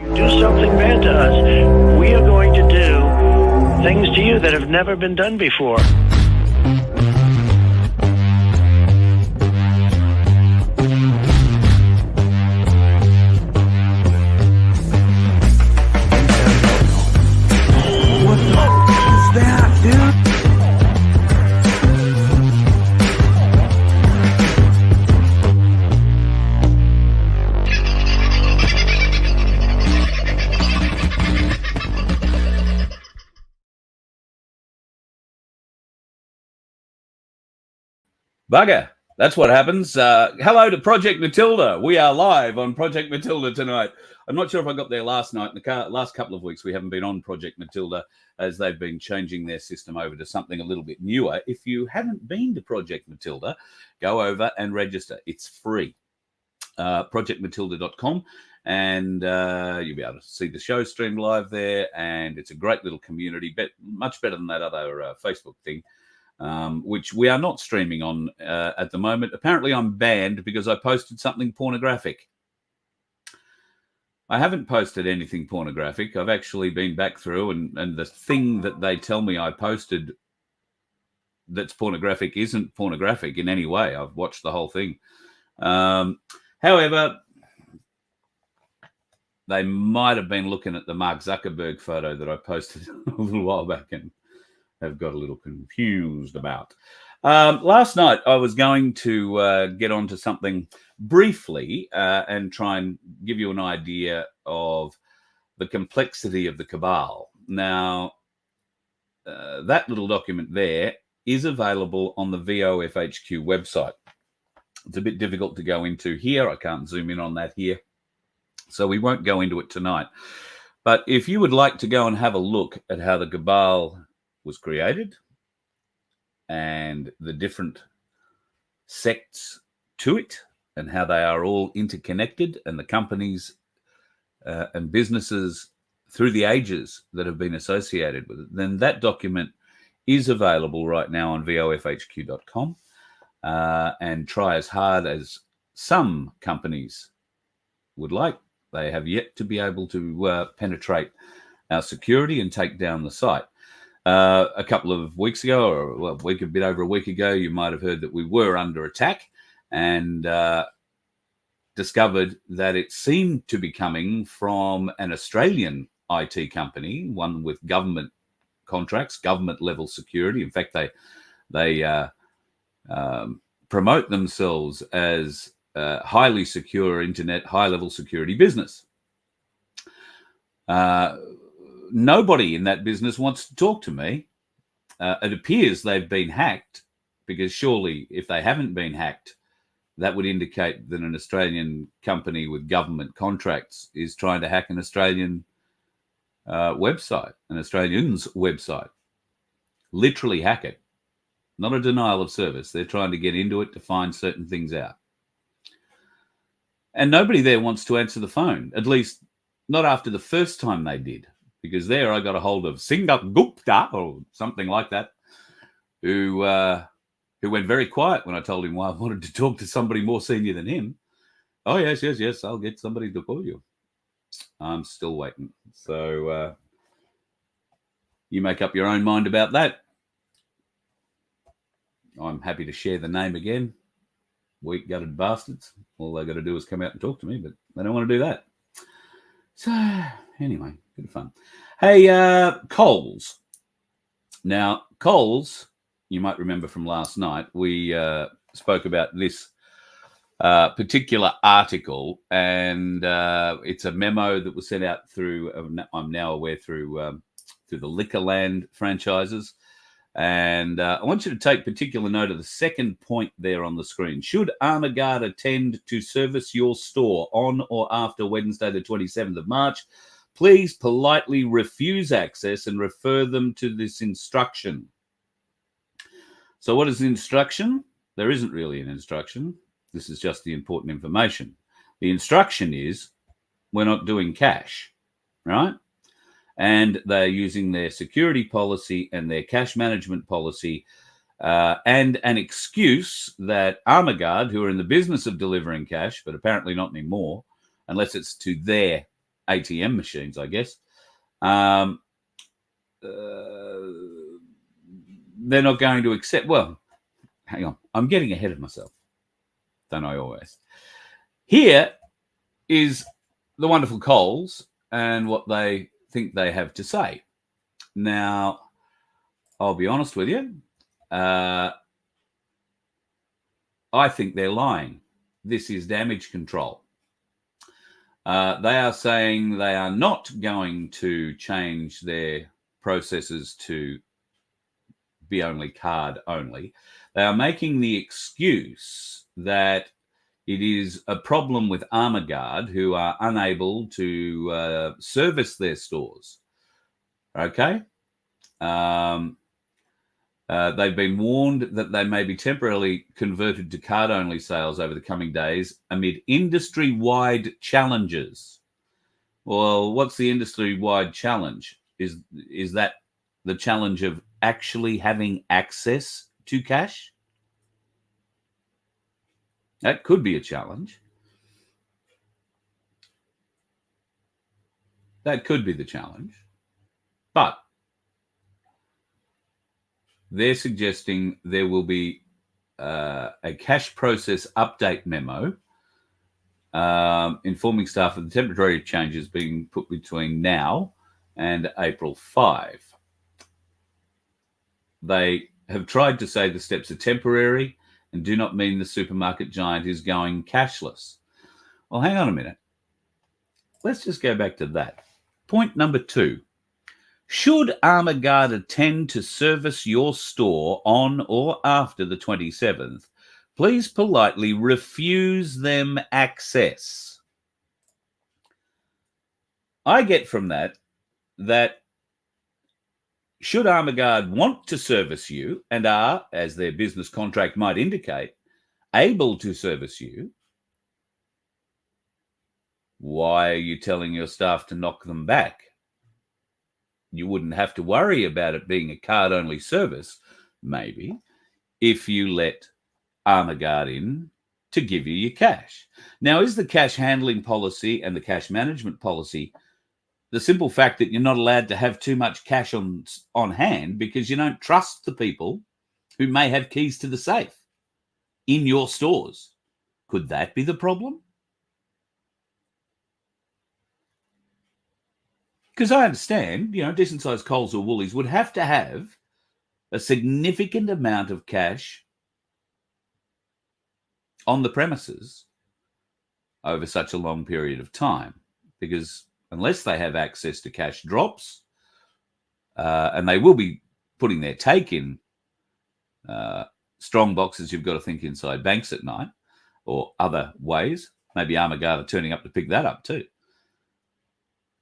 Do something bad to us, we are going to do things to you that have never been done before. What the is that, dude? Bugger. That's what happens. Hello to Project Matilda. We are live on Project Matilda tonight. I'm not sure if I got there last night. In the last couple of weeks, we haven't been on Project Matilda as they've been changing their system over to something a little bit newer. If you haven't been to Project Matilda, go over and register. It's free. projectmatilda.com, and you'll be able to see the show streamed live there, and it's a great little community, much better than that other Facebook thing. Which we are not streaming on at the moment. Apparently, I'm banned because I posted something pornographic. I haven't posted anything pornographic. I've actually been back through, and the thing that they tell me I posted that's pornographic isn't pornographic in any way. I've watched the whole thing. However, they might have been looking at the Mark Zuckerberg photo that I posted a little while back and have got a little confused about. Last night, I was going to get onto something briefly and try and give you an idea of the complexity of the cabal. Now, that little document there is available on the VOFHQ website. It's a bit difficult to go into here. I can't zoom in on that here, so we won't go into it tonight. But if you would like to go and have a look at how the cabal was created and the different sects to it and how they are all interconnected, and the companies and businesses through the ages that have been associated with it, then that document is available right now on vofhq.com, and try as hard as some companies would like. They have yet to be able to penetrate our security and take down the site. A couple of weeks ago, or a bit over a week ago, you might have heard that we were under attack, and discovered that it seemed to be coming from an Australian IT company, one with government contracts, government level security. In fact, they promote themselves as highly secure internet, high level security business. Nobody in that business wants to talk to me. It appears they've been hacked, because surely if they haven't been hacked, that would indicate that an Australian company with government contracts is trying to hack an Australian website, an Australian's website. Literally hack it. Not a denial of service. They're trying to get into it to find certain things out. And nobody there wants to answer the phone, at least not after the first time they did. Because there I got a hold of Singat Gupta or something like that, who went very quiet when I told him why I wanted to talk to somebody more senior than him. Oh, yes, I'll get somebody to call you. I'm still waiting. So you make up your own mind about that. I'm happy to share the name again. Weak-gutted bastards. All they got to do is come out and talk to me, but they don't want to do that. So anyway, good fun. Hey, Coles. Now, Coles, you might remember from last night, we spoke about this particular article, and it's a memo that was sent out through, I'm now aware, through the Liquorland franchises. And I want you to take particular note of the second point there on the screen. Should Armour Guard attend to service your store on or after Wednesday, the 27th of March, please politely refuse access and refer them to this instruction. So what is the instruction? There isn't really an instruction. This is just the important information. The instruction is we're not doing cash, right? And they're using their security policy and their cash management policy and an excuse that Armour Guard, who are in the business of delivering cash, but apparently not anymore, unless it's to their ATM machines, I guess. They're not going to accept. Well, hang on. I'm getting ahead of myself. Don't I always? Here is the wonderful Coles and what they think they have to say. Now, I'll be honest with you. I think they're lying. This is damage control. They are saying they are not going to change their processes to be only card only. They are making the excuse that it is a problem with Armour Guard who are unable to service their stores. Okay? They've been warned that they may be temporarily converted to card-only sales over the coming days amid industry-wide challenges. Well, what's the industry-wide challenge? Is that the challenge of actually having access to cash? That could be a challenge. That could be the challenge. But they're suggesting there will be a cash process update memo informing staff of the temporary changes being put between now and April 5. They have tried to say the steps are temporary and do not mean the supermarket giant is going cashless. Well, hang on a minute. Let's just go back to that. Point number 2. Should Armour Guard attend to service your store on or after the 27th, please politely refuse them access. I get from that should Armour Guard want to service you and are, as their business contract might indicate, able to service you, why are you telling your staff to knock them back? You wouldn't have to worry about it being a card-only service, maybe, if you let Armour Guard in to give you your cash. Now, is the cash handling policy and the cash management policy the simple fact that you're not allowed to have too much cash on hand because you don't trust the people who may have keys to the safe in your stores? Could that be the problem? Because I understand, decent-sized Coles or Woolies would have to have a significant amount of cash on the premises over such a long period of time, because unless they have access to cash drops, and they will be putting their take in strong boxes, you've got to think inside banks at night or other ways. Maybe Armour Guard are turning up to pick that up too.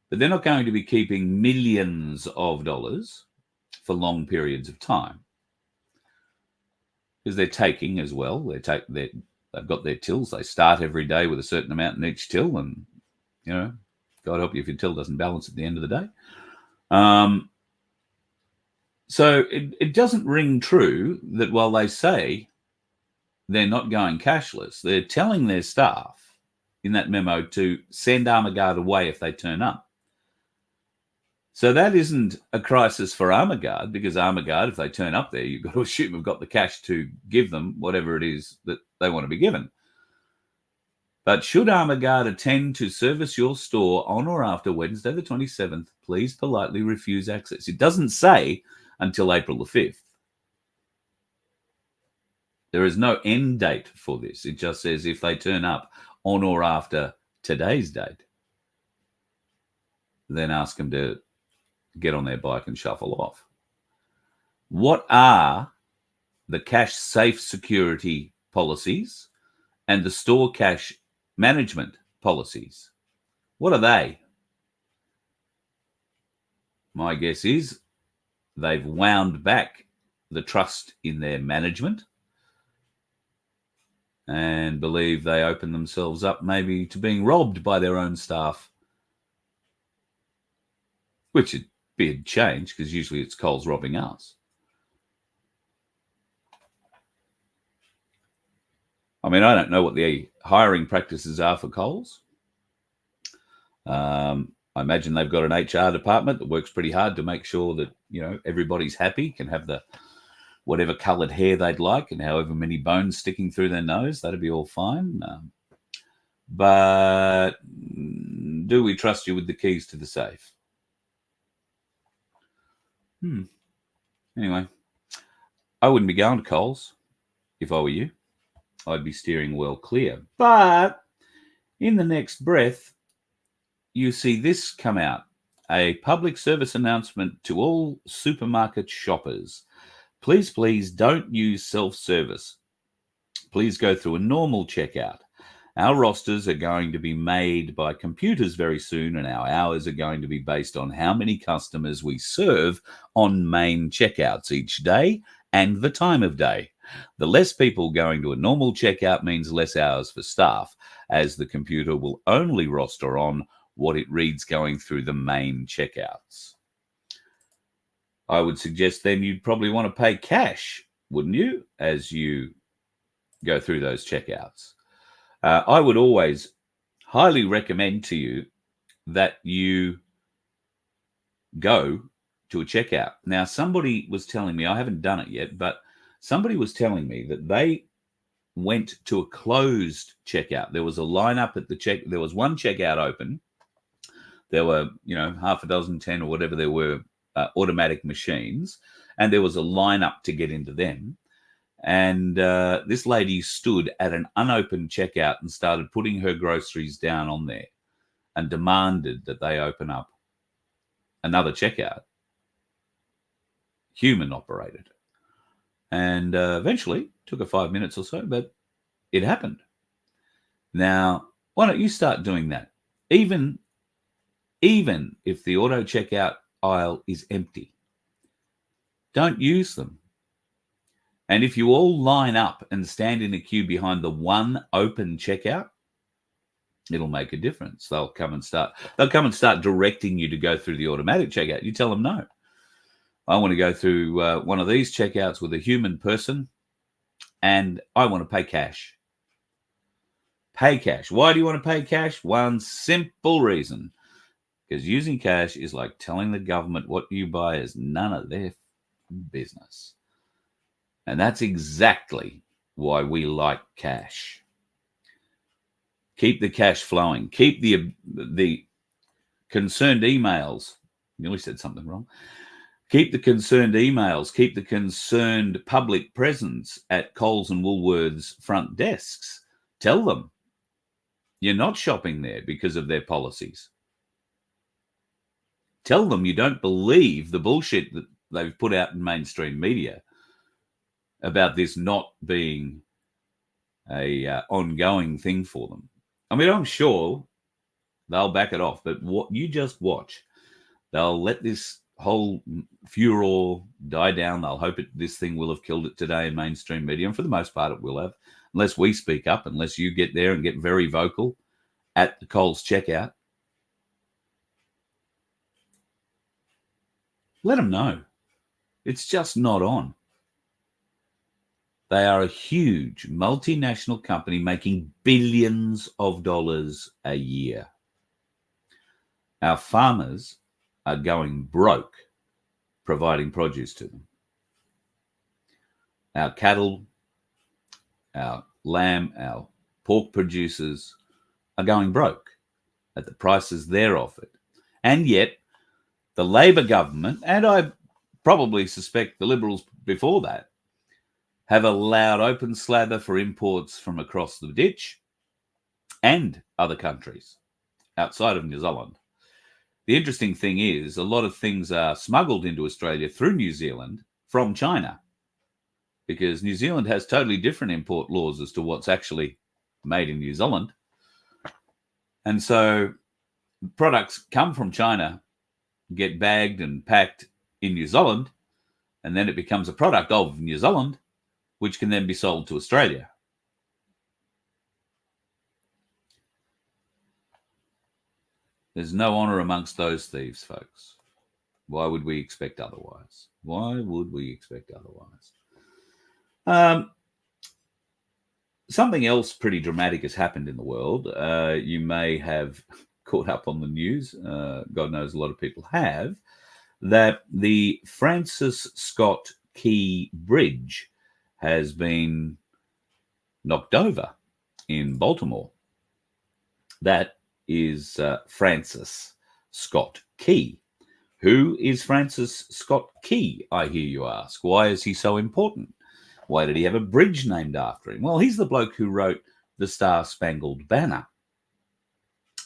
But they're not going to be keeping millions of dollars for long periods of time, because they're taking as well. They've got their tills. They start every day with a certain amount in each till, and God help you if your till doesn't balance at the end of the day. So it doesn't ring true that while they say they're not going cashless, they're telling their staff in that memo to send Armour Guard away if they turn up. So that isn't a crisis for Armour Guard, because Armour Guard, if they turn up there, you've got to assume we've got the cash to give them whatever it is that they want to be given. But should Armour Guard attend to service your store on or after Wednesday the 27th, please politely refuse access. It doesn't say until April the 5th. There is no end date for this. It just says if they turn up on or after today's date, then ask them to get on their bike and shuffle off. What are the cash safe security policies and the store cash management policies? What are they? My guess is they've wound back the trust in their management and believe they open themselves up maybe to being robbed by their own staff, which would be a change, because usually it's Coles robbing us. I mean, I don't know what the hiring practices are for Coles. I imagine they've got an HR department that works pretty hard to make sure that, everybody's happy, can have the whatever coloured hair they'd like and however many bones sticking through their nose. That'd be all fine. But do we trust you with the keys to the safe? Anyway, I wouldn't be going to Coles if I were you. I'd be steering well clear. But in the next breath, you see this come out. A public service announcement to all supermarket shoppers. Please don't use self-service. Please go through a normal checkout. Our rosters are going to be made by computers very soon, and our hours are going to be based on how many customers we serve on main checkouts each day and the time of day. The less people going to a normal checkout means less hours for staff, as the computer will only roster on what it reads going through the main checkouts. I would suggest then you'd probably want to pay cash, wouldn't you, as you go through those checkouts. I would always highly recommend to you that you go to a checkout. Now, somebody was telling me, I haven't done it yet, but somebody was telling me that they went to a closed checkout. There was a lineup at the there was one checkout open. There were, half a dozen, 10 or whatever there were automatic machines, and there was a lineup to get into them. And this lady stood at an unopened checkout and started putting her groceries down on there and demanded that they open up another checkout, human operated. And eventually, took her 5 minutes or so, but it happened. Now, why don't you start doing that? Even if the auto checkout aisle is empty, don't use them. And if you all line up and stand in a queue behind the one open checkout, it'll make a difference. They'll come and start directing you to go through the automatic checkout. You tell them, no, I want to go through one of these checkouts with a human person, and I want to pay cash. Pay cash. Why do you want to pay cash? One simple reason. Because using cash is like telling the government what you buy is none of their business. And that's exactly why we like cash. Keep the cash flowing. Keep the concerned emails. Nearly said something wrong. Keep the concerned emails. Keep the concerned public presence at Coles and Woolworths front desks. Tell them you're not shopping there because of their policies. Tell them you don't believe the bullshit that they've put out in mainstream media about this not being a ongoing thing for them. I mean, I'm sure they'll back it off, but what you just watch, they'll let this whole furor die down. They'll hope this thing will have killed it today in mainstream media, and for the most part it will have, unless we speak up, unless you get there and get very vocal at the Coles checkout. Let them know. It's just not on. They are a huge multinational company making billions of dollars a year. Our farmers are going broke providing produce to them. Our cattle, our lamb, our pork producers are going broke at the prices they're offered. And yet, the Labor government, and I probably suspect the Liberals before that, have allowed open slather for imports from across the ditch and other countries outside of New Zealand. The interesting thing is a lot of things are smuggled into Australia through New Zealand from China, because New Zealand has totally different import laws as to what's actually made in New Zealand. And so products come from China, get bagged and packed in New Zealand, and then it becomes a product of New Zealand, which can then be sold to Australia. There's no honor amongst those thieves, folks. Why would we expect otherwise? Why would we expect otherwise? Something else pretty dramatic has happened in the world. You may have caught up on the news. God knows a lot of people have. That the Francis Scott Key Bridge has been knocked over in Baltimore. That is Francis Scott Key. Who is Francis Scott Key, I hear you ask? Why is he so important? Why did he have a bridge named after him? Well, he's the bloke who wrote the Star-Spangled Banner,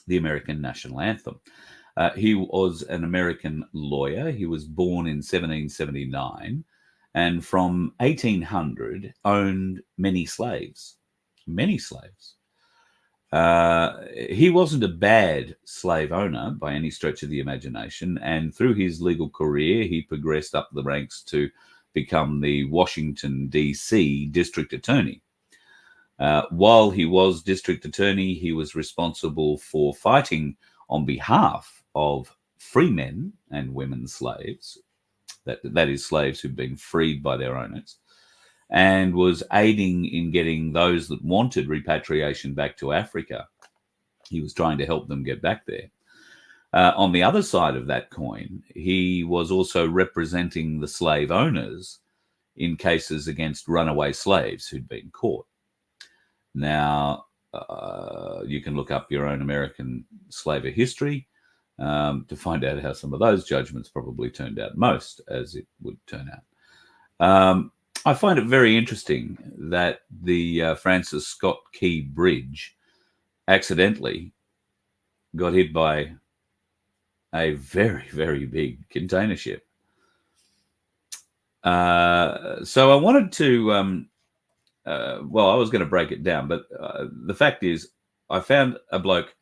the American national anthem. He was an American lawyer. He was born in 1779 and from 1800 owned many slaves. Many slaves. He wasn't a bad slave owner by any stretch of the imagination, and through his legal career, he progressed up the ranks to become the Washington, D.C. district attorney. While he was district attorney, he was responsible for fighting on behalf of free men and women slaves, that is slaves who'd been freed by their owners, and was aiding in getting those that wanted repatriation back to Africa. He was trying to help them get back there. On the other side of that coin, he was also representing the slave owners in cases against runaway slaves who'd been caught. Now, you can look up your own American slavery history to find out how some of those judgments probably turned out, most as it would turn out. I find it very interesting that the Francis Scott Key Bridge accidentally got hit by a very, very big container ship. So I wanted to, I was going to break it down, but the fact is I found a bloke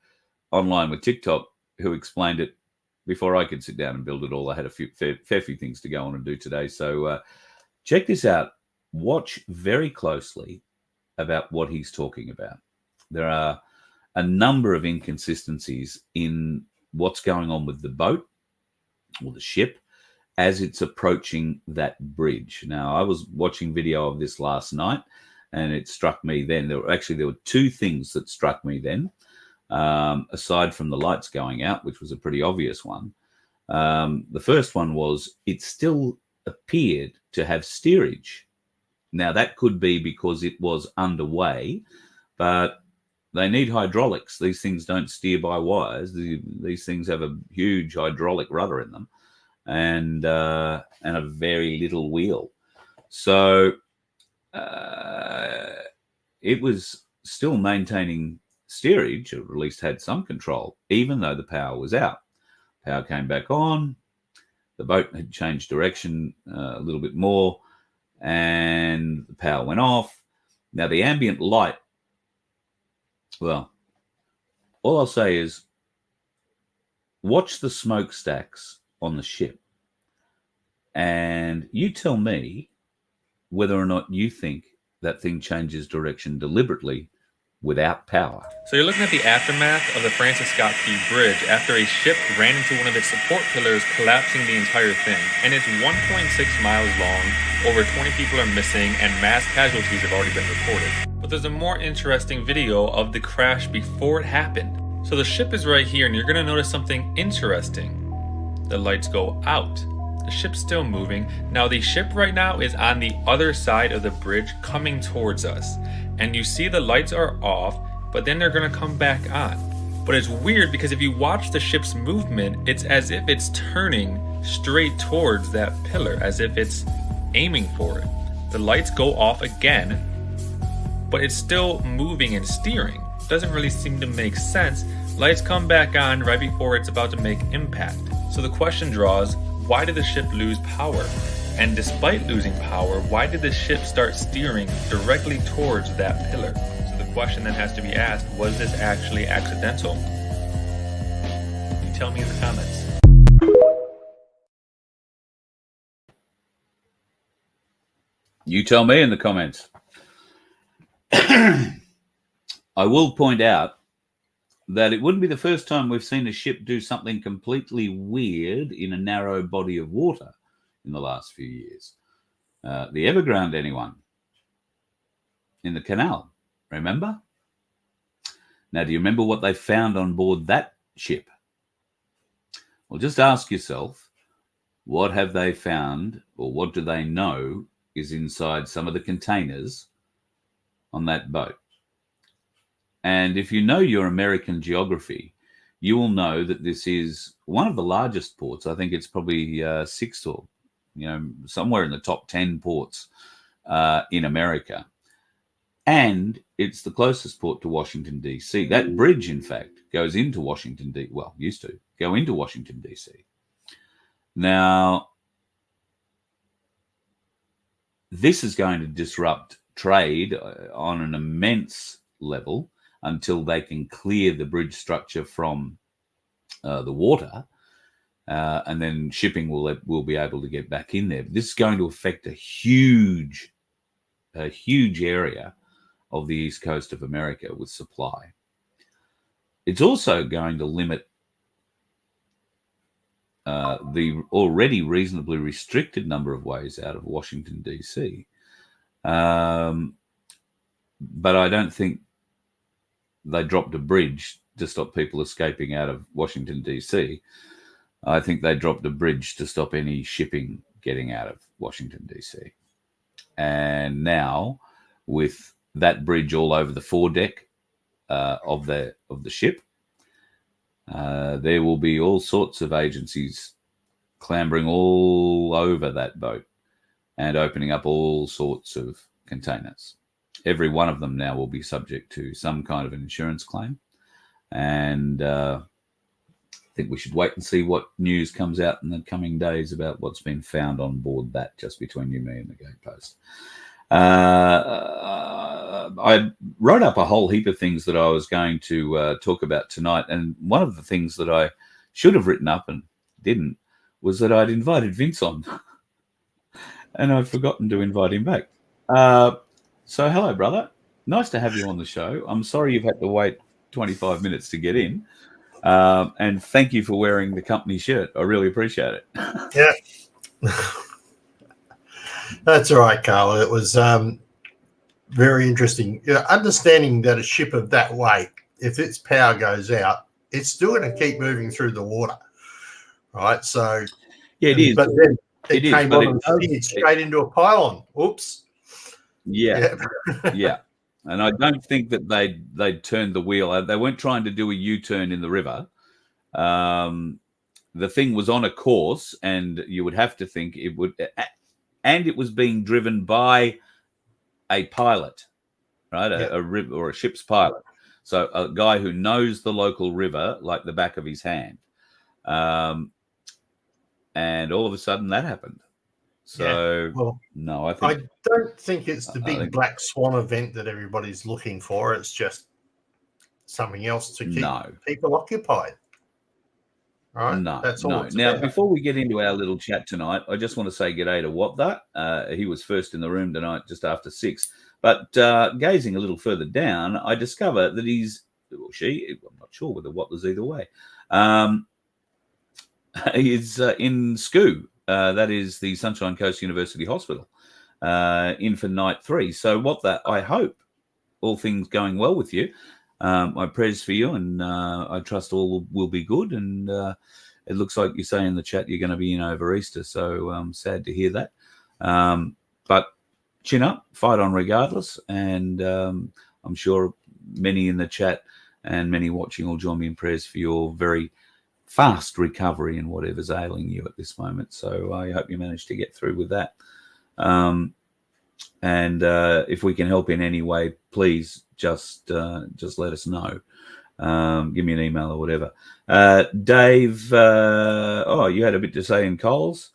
online with TikTok who explained it before I could sit down and build it all. I had a fair few things to go on and do today. So check this out. Watch very closely about what he's talking about. There are a number of inconsistencies in what's going on with the boat or the ship as it's approaching that bridge. Now, I was watching video of this last night, and it struck me then. There were two things that struck me then, aside from the lights going out, which was a pretty obvious one. The first one was it still appeared to have steerage. Now, that could be because it was underway, but they need hydraulics. These things don't steer by wires. These things have a huge hydraulic rudder in them and a very little wheel. So it was still maintaining steerage, or at least had some control, even though the power was out. Power came back on. The boat had changed direction a little bit more, and the power went off. Now, the ambient light, well, all I'll say is watch the smokestacks on the ship, and you tell me whether or not you think that thing changes direction deliberately without power. So you're looking at the aftermath of the Francis Scott Key Bridge after a ship ran into one of its support pillars, collapsing the entire thing. And it's 1.6 miles long, over 20 people are missing, and mass casualties have already been reported. But there's a more interesting video of the crash before it happened. So the ship is right here, and you're gonna notice something interesting. The lights go out. The ship's still moving. Now the ship right now is on the other side of the bridge coming towards us. And you see the lights are off, but then they're gonna come back on. But it's weird because if you watch the ship's movement, it's as if it's turning straight towards that pillar, as if it's aiming for it. The lights go off again, but it's still moving and steering. Doesn't really seem to make sense. Lights come back on right before it's about to make impact. So the question draws, why did the ship lose power? And despite losing power, why did the ship start steering directly towards that pillar? So the question then has to be asked, was this actually accidental? You tell me in the comments. You tell me in the comments. I will point out that it wouldn't be the first time we've seen a ship do something completely weird in a narrow body of water in the last few years. The Evergrande, anyone? In the canal, remember? Now, do you remember what they found on board that ship. Well, just ask yourself, what have they found, or what do they know is inside some of the containers on that boat? And if you know your American geography, you will know that this is one of the largest ports. I think it's probably sixth or, somewhere in the top 10 ports in America. And it's the closest port to Washington, D.C. That bridge, in fact, goes into Washington, D.C. Well, used to go into Washington, D.C. Now, this is going to disrupt trade on an immense level until they can clear the bridge structure from the water, and then shipping will be able to get back in there. But this is going to affect a huge area of the east coast of America with supply. It's also going to limit the already reasonably restricted number of ways out of Washington, D.C. But I don't think they dropped a bridge to stop people escaping out of Washington, D.C. I think they dropped a bridge to stop any shipping getting out of Washington, D.C. And now, with that bridge all over the foredeck of the ship, there will be all sorts of agencies clambering all over that boat and opening up all sorts of containers. Every one of them now will be subject to some kind of an insurance claim. And I think we should wait and see what news comes out in the coming days about what's been found on board that, just between you, me, and the Gatepost. I wrote up a whole heap of things that I was going to talk about tonight. And one of the things that I should have written up and didn't was that I'd invited Vince on. And I've forgotten to invite him back. So hello, brother. Nice to have you on the show. I'm sorry you've had to wait 25 minutes to get in. And thank you for wearing the company shirt. I really appreciate it. Yeah. That's all right, Carl. It was very interesting. Understanding that a ship of that weight, if its power goes out, it's still going to keep moving through the water, right? So, yeah, it is. But then it came on and skidded straight into a pylon. Oops. Yeah, yeah. And I don't think that they'd turned the wheel. They weren't trying to do a U-turn in the river. The thing was on a course, and you would have to think it would. And it was being driven by a pilot, right? A river or a ship's pilot. So a guy who knows the local river like the back of his hand. And all of a sudden that happened. So, no, I don't think it's the big black swan event that everybody's looking for. It's just something else to keep people occupied. Right? No, that's all. No. Now, before we get into our little chat tonight, I just want to say g'day to What That. He was first in the room tonight, just after 6. But gazing a little further down, I discover that he's, or she, I'm not sure whether What was either way, is in SCU. That is the Sunshine Coast University Hospital, in for night 3. So What That, I hope all things going well with you. My prayers for you, and I trust all will be good. And it looks like you say in the chat you're going to be in over Easter, so I'm sad to hear that. But chin up, fight on regardless, and I'm sure many in the chat and many watching will join me in prayers for your very fast recovery in whatever's ailing you at this moment. So I hope you manage to get through with that. And if we can help in any way, please just let us know. Give me an email or whatever. Dave, you had a bit to say in Coles.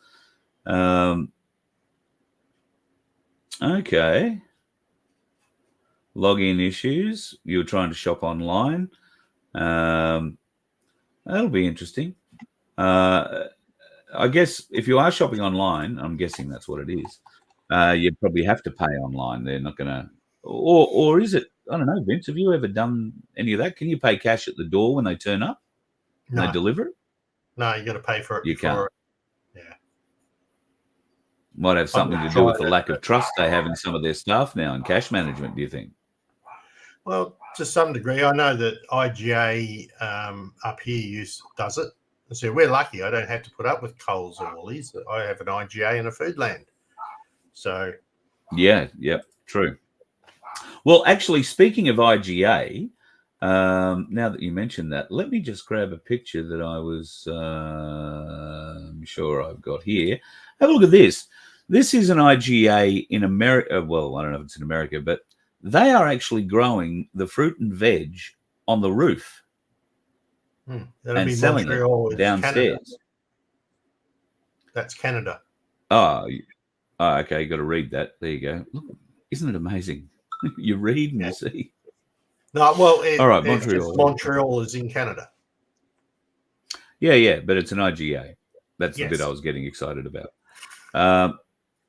Okay. Login issues. You were trying to shop online. That'll be interesting. I guess if you are shopping online, I'm guessing that's what it is. You probably have to pay online. They're not going to, or is it? I don't know, Vince. Have you ever done any of that? Can you pay cash at the door when they turn up? No. They deliver it? No, you got to pay for it. You can't. Yeah. Might have something to do with the lack of trust they have in some of their staff now in cash management. Do you think? Well, to some degree, I know that IGA up here does it. So we're lucky. I don't have to put up with Coles or Woolies. I have an IGA and a Foodland. So yeah, true. Well, actually, speaking of IGA, now that you mentioned that, let me just grab a picture that I was sure I've got here. Have a look at this. This is an IGA in America. Well, I don't know if it's in America, but they are actually growing the fruit and veg on the roof and selling Montreal, it downstairs. Canada. That's Canada. Oh, okay. You got to read that. There you go. Look, isn't it amazing? You read and you see. No, well, all right, Montreal. Montreal is in Canada. Yeah, but it's an IGA. That's the bit I was getting excited about.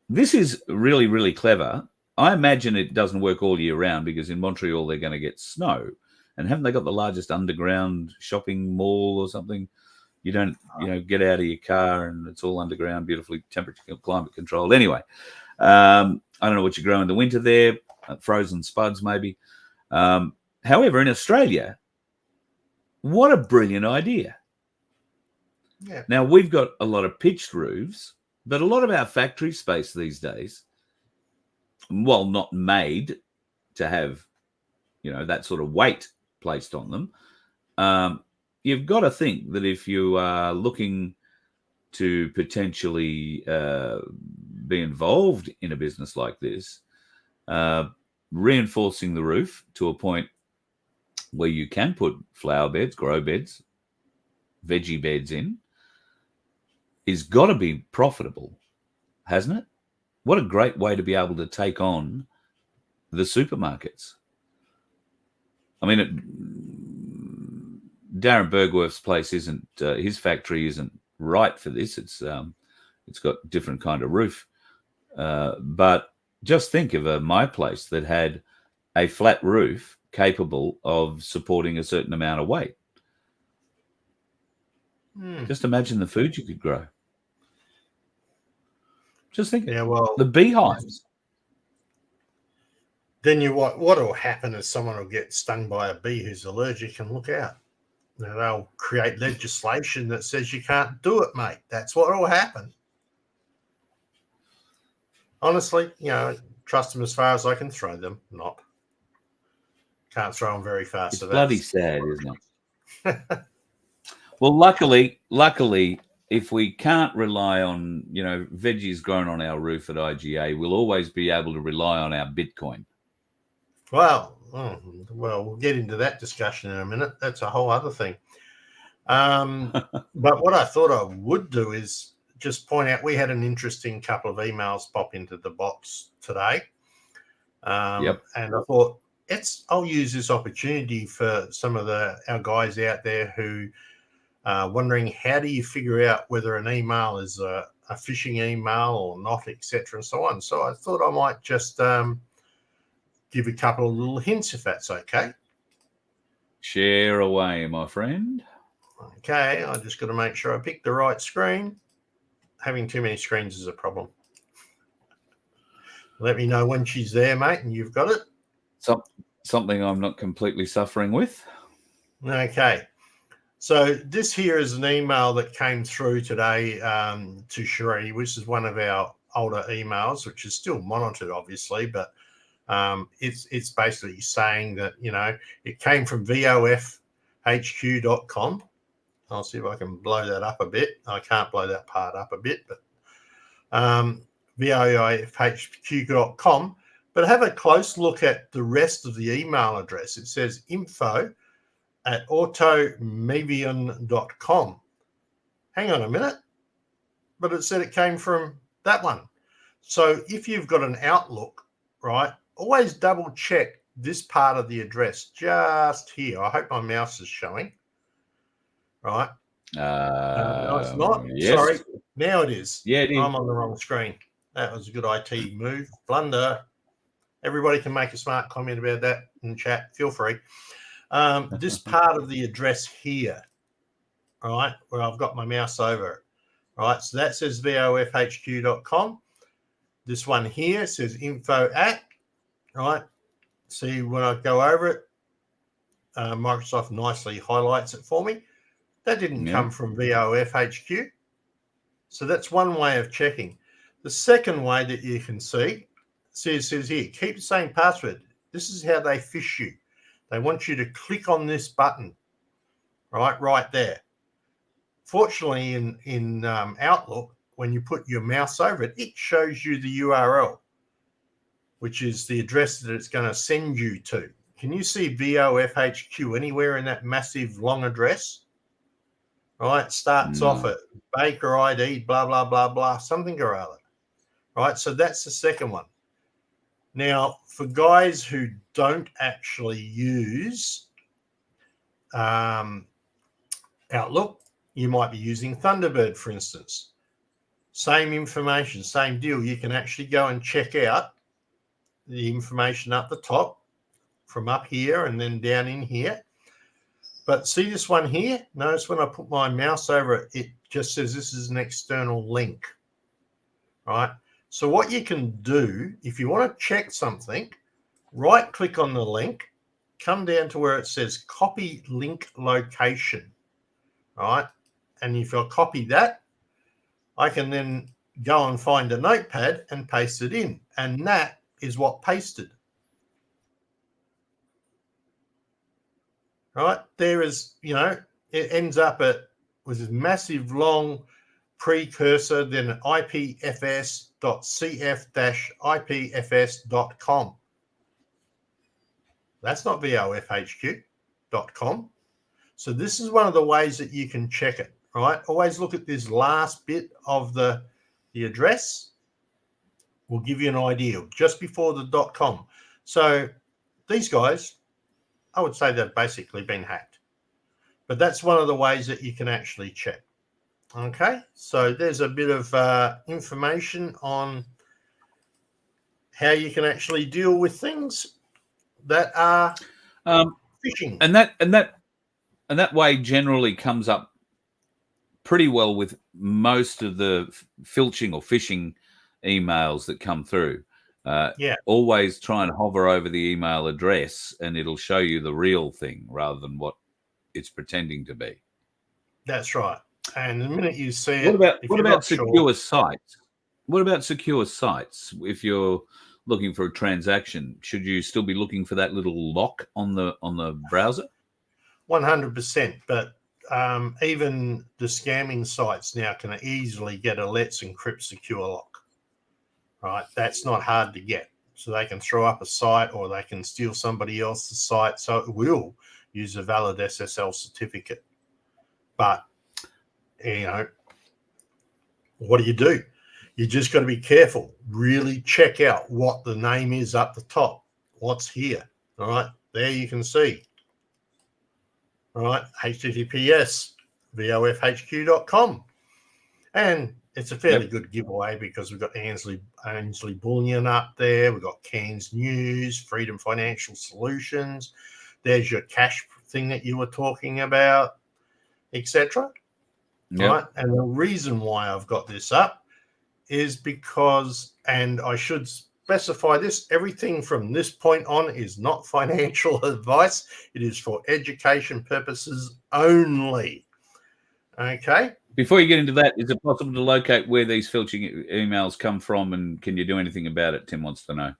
This is really, really clever. I imagine it doesn't work all year round because in Montreal they're going to get snow. And haven't they got the largest underground shopping mall or something? You don't, get out of your car and it's all underground, beautifully temperature, climate controlled. Anyway, I don't know what you grow in the winter there, frozen spuds maybe. However, in Australia, what a brilliant idea. Yeah. Now, we've got a lot of pitched roofs, but a lot of our factory space these days, while not made to have, that sort of weight placed on them, you've got to think that if you are looking to potentially be involved in a business like this, reinforcing the roof to a point where you can put flower beds, grow beds, veggie beds in, is got to be profitable, hasn't it? What a great way to be able to take on the supermarkets. I mean, Darren Bergworth's place isn't, his factory isn't right for this. It's got different kind of roof. But just think of my place that had a flat roof capable of supporting a certain amount of weight. Just imagine the food you could grow. Just think. Yeah, well, the beehives. Then what will happen is someone will get stung by a bee who's allergic and look out. They'll create legislation that says you can't do it, mate. That's what will happen. Honestly, trust them as far as I can throw them. Can't throw them very fast. It's so bloody sad, isn't it? Well, luckily, if we can't rely on, veggies grown on our roof at IGA, we'll always be able to rely on our Bitcoin. Well, we'll get into that discussion in a minute. That's a whole other thing. But what I thought I would do is just point out we had an interesting couple of emails pop into the box today. And I thought I'll use this opportunity for some of our guys out there who are wondering how do you figure out whether an email is a phishing email or not, etc. and so on. So I thought I might just give a couple of little hints if that's okay. Share away, my friend. Okay, I just got to make sure I pick the right screen. Having too many screens is a problem. Let me know when she's there, mate, and you've got it. Something I'm not completely suffering with. Okay. So this here is an email that came through today to Cherie, which is one of our older emails, which is still monitored, obviously, but it's basically saying that, it came from vofhq.com. I'll see if I can blow that up a bit. I can't blow that part up a bit, but vofhq.com. But have a close look at the rest of the email address. It says info@automavian.com. Hang on a minute. But it said it came from that one. So if you've got an Outlook, right, always double check this part of the address just here. I hope my mouse is showing. Right. No, it's not. Yes. Sorry. Now it is. Yeah, it is. I'm on the wrong screen. That was a good IT move. Blunder. Everybody can make a smart comment about that in chat. Feel free. This part of the address here, right, where I've got my mouse over it, right? So that says vofhq.com. This one here says info@, right? See, when I go over it, Microsoft nicely highlights it for me. That didn't come from VOF HQ. So that's one way of checking. The second way that you can see says here, keep the same password. This is how they phish you. They want you to click on this button, right there. Fortunately, in Outlook, when you put your mouse over it, it shows you the URL, which is the address that it's going to send you to. Can you see VOF HQ anywhere in that massive long address? Right, it starts off at Baker ID, blah, blah, blah, blah, something or other. Right, so that's the second one. Now, for guys who don't actually use Outlook, you might be using Thunderbird, for instance. Same information, same deal. You can actually go and check out the information up the top from up here and then down in here. But see this one here? Notice when I put my mouse over it, it just says this is an external link, right? So what you can do, if you want to check something, right-click on the link, come down to where it says copy link location, right? And if I copy that, I can then go and find a notepad and paste it in. And that is what pasted. Right, there is, it ends up at with this massive long precursor, then ipfs.cf-ipfs.com. That's not vofhq.com. So this is one of the ways that you can check it, right? Always look at this last bit of the address. Will give you an idea just before the .com. So these guys, I would say they've basically been hacked. But that's one of the ways that you can actually check. Okay, so there's a bit of information on how you can actually deal with things that are phishing. And that way generally comes up pretty well with most of the filching or phishing emails that come through. Always try and hover over the email address and it'll show you the real thing rather than what it's pretending to be. That's right. And the minute you see what it, about secure sites? What about secure sites? If you're looking for a transaction, should you still be looking for that little lock on the browser? 100%. But even the scamming sites now can easily get a Let's Encrypt secure lock. Right, that's not hard to get. So they can throw up a site or they can steal somebody else's site. So it will use a valid SSL certificate. But, what do? You just got to be careful. Really check out what the name is up the top. What's here? All right, there you can see. All right, https vofhq.com. And it's a fairly good giveaway because we've got Ainsley Bullion up there. We've got Cairns News, Freedom Financial Solutions. There's your cash thing that you were talking about, etc. Right? And the reason why I've got this up is because, and I should specify this, everything from this point on is not financial advice. It is for education purposes only. Okay? Before you get into that, is it possible to locate where these filching emails come from, and can you do anything about it? Tim wants to know.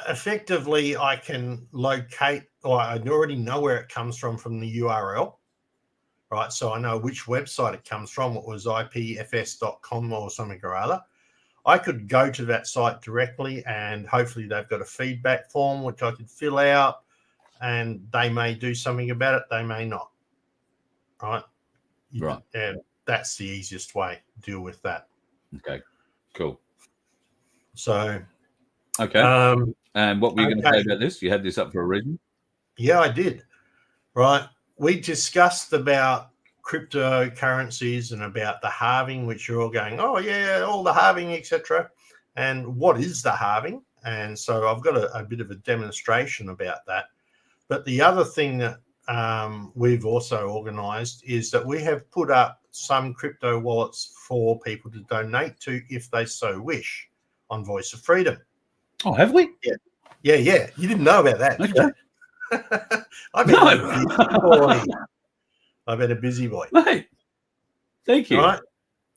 Effectively, I can locate, or I already know where it comes from the URL, right? So I know which website it comes from. It was ipfs.com or something or other. I could go to that site directly, and hopefully they've got a feedback form which I could fill out, and they may do something about it. They may not, right? Right. And that's the easiest way to deal with that. Okay, cool. So, okay. And what were you going to say about this? You had this up for a reason? Yeah, I did. Right. We discussed about cryptocurrencies and about the halving, which you're all going, oh, yeah, all the halving, etc. And what is the halving? And so I've got a bit of a demonstration about that. But the other thing that we've also organized is that we have put up some crypto wallets for people to donate to if they so wish on Voice of Freedom. Oh, have we? Yeah. You didn't know about that, did you? I've been a busy boy. I've been a busy boy. Mate, thank you. All right.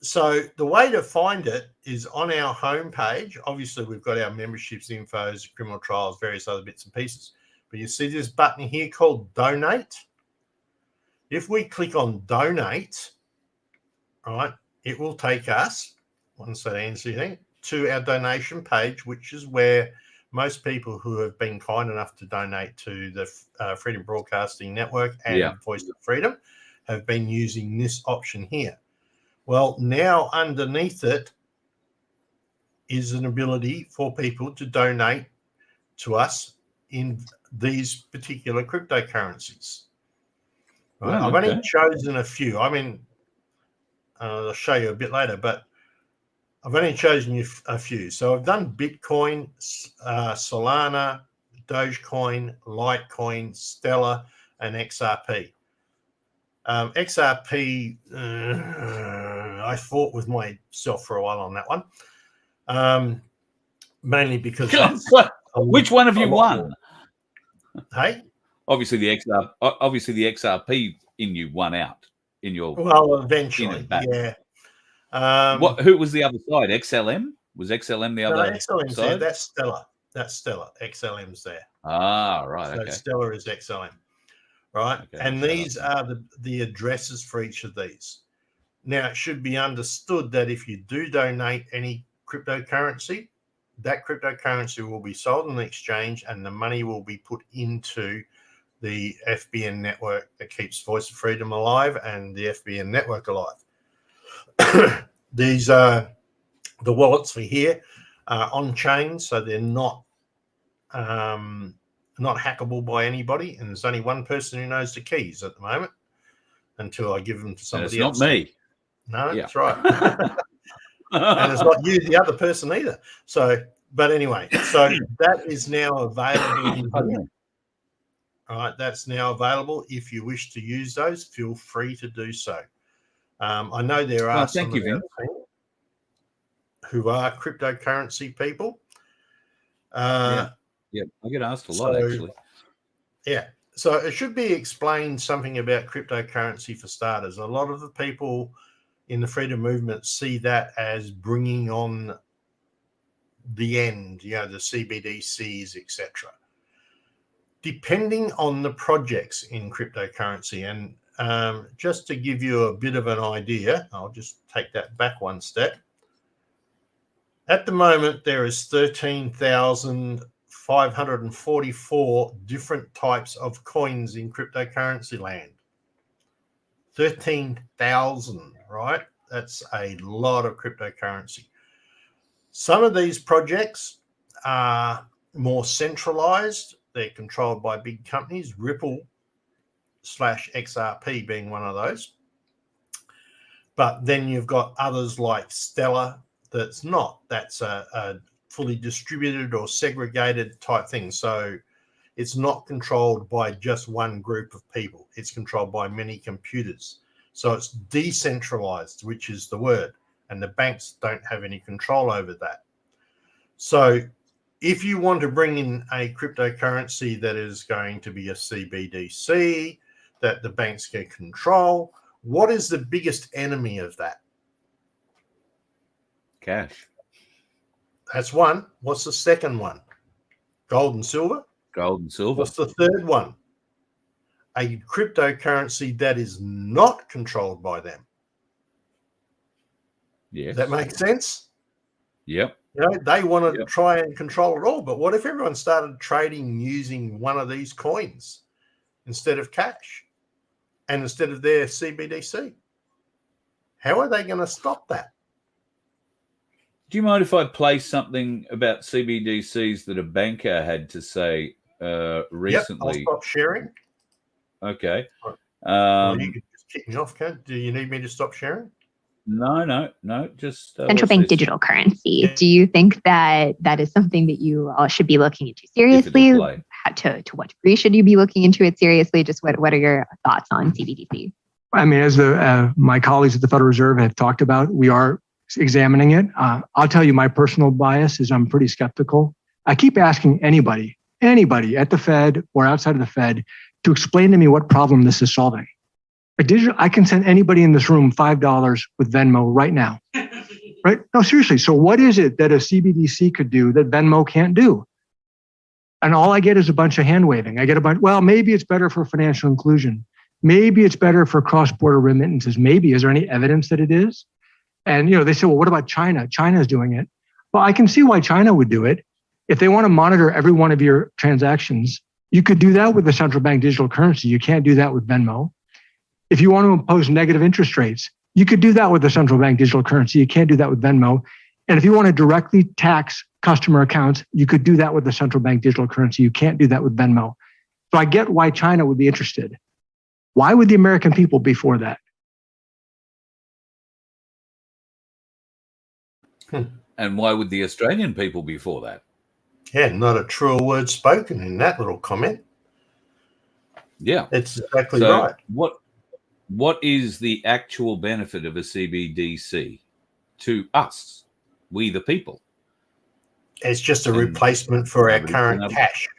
So the way to find it is on our homepage. Obviously, we've got our memberships, infos, criminal trials, various other bits and pieces. But you see this button here called Donate. If we click on Donate, all right, it will take us, once that ends anything, to our donation page, which is where most people who have been kind enough to donate to the Freedom Broadcasting Network and Voice of Freedom have been using this option here. Well, now underneath it is an ability for people to donate to us in these particular cryptocurrencies. Right? Wow, I've only chosen a few. I mean, I'll show you a bit later, but I've only chosen a few. So I've done Bitcoin, Solana, Dogecoin, Litecoin, Stellar, and XRP. XRP, I fought with myself for a while on that one, mainly because which one have you won? Hey, obviously the XRP in you won out in your. Well, eventually, yeah. Who was the other side? XLM? Was XLM the other XLM's side? there. That's Stellar. That's Stellar. XLM's there. Ah, right. So okay. Stellar is XLM. Right. Okay, and these are the addresses for each of these. Now, it should be understood that if you do donate any cryptocurrency, that cryptocurrency will be sold on the exchange and the money will be put into the FBN network that keeps Voice of Freedom alive and the FBN network alive. These are the wallets for here on chain, so they're not hackable by anybody, and there's only one person who knows the keys at the moment until I give them to somebody else. It's not me. No, that's right. And it's not you, the other person, either. So, but anyway, so that is now available. All right, that's now available. If you wish to use those, feel free to do so. I know there are some of you who are cryptocurrency people. Yeah, I get asked a lot, actually. Yeah, so it should be explained something about cryptocurrency for starters. A lot of the people in the freedom movement see that as bringing on the end, the CBDCs, etc. Depending on the projects in cryptocurrency, and just to give you a bit of an idea, I'll just take that back one step. At the moment, there is 13,544 different types of coins in cryptocurrency land. 13,000, right? That's a lot of cryptocurrency. Some of these projects are more centralized. They're controlled by big companies, Ripple/XRP being one of those. But then you've got others like Stellar that's not. That's a fully distributed or segregated type thing. So it's not controlled by just one group of people. It's controlled by many computers. So it's decentralized, which is the word. And the banks don't have any control over that. So if you want to bring in a cryptocurrency that is going to be a CBDC that the banks can control, what is the biggest enemy of that? Cash. That's one. What's the second one? Gold and silver? Gold and silver. What's the third one? A cryptocurrency that is not controlled by them. Yes. Does that make sense? Yep. They want to try and control it all. But what if everyone started trading using one of these coins instead of cash and instead of their CBDC? How are they going to stop that? Do you mind if I play something about CBDCs that a banker had to say recently? I'll stop sharing. Okay. You can just kick me off, Ken. Do you need me to stop sharing? No. Just central bank digital currency. Do you think that is something that you all should be looking into seriously? To what degree should you be looking into it seriously? Just what are your thoughts on CBDC? I mean, as my colleagues at the Federal Reserve have talked about, we are examining it. I'll tell you, my personal bias is I'm pretty skeptical. I keep asking anybody, anybody at the Fed or outside of the Fed to explain to me what problem this is solving. I can send anybody in this room $5 with Venmo right now. Right? No, seriously. So what is it that a CBDC could do that Venmo can't do? And all I get is a bunch of hand waving. I get a bunch, well, maybe it's better for financial inclusion. Maybe it's better for cross-border remittances. Maybe. Is there any evidence that it is? And they say, well, what about China? China's doing it. Well, I can see why China would do it. If they want to monitor every one of your transactions, you could do that with the central bank digital currency. You can't do that with Venmo. If you want to impose negative interest rates, you could do that with the central bank digital currency. You can't do that with Venmo. And if you want to directly tax customer accounts, you could do that with the central bank digital currency. You can't do that with Venmo. So I get why China would be interested. Why would the American people be for that? And why would the Australian people be for that? Yeah, not a truer word spoken in that little comment. Yeah. It's exactly right. What is the actual benefit of a CBDC to us, we the people? It's just a replacement for our current cash.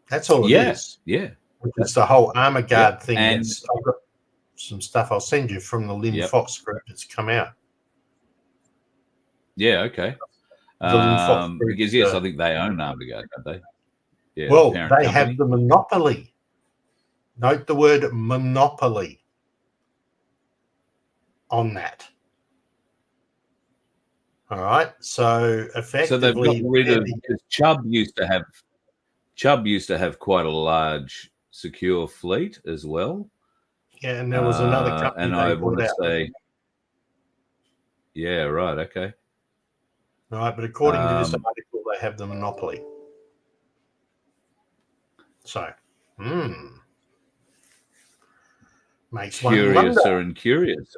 That's all it is. Yeah. It's the whole armor guard thing. And I've got some stuff I'll send you from the Lynn Fox group that's come out. Yeah, okay. Because yes, I think they own Armor Guard, don't they? Yeah. Well, they have the monopoly. Note the word monopoly on that. All right. So effectively, so they've got rid of, because Chubb used to have quite a large secure fleet as well. Yeah, and there was another company. And I want to say, yeah, right, okay. All right, but according to this article, they have the monopoly. So, makes one wonder. Curiouser and curious.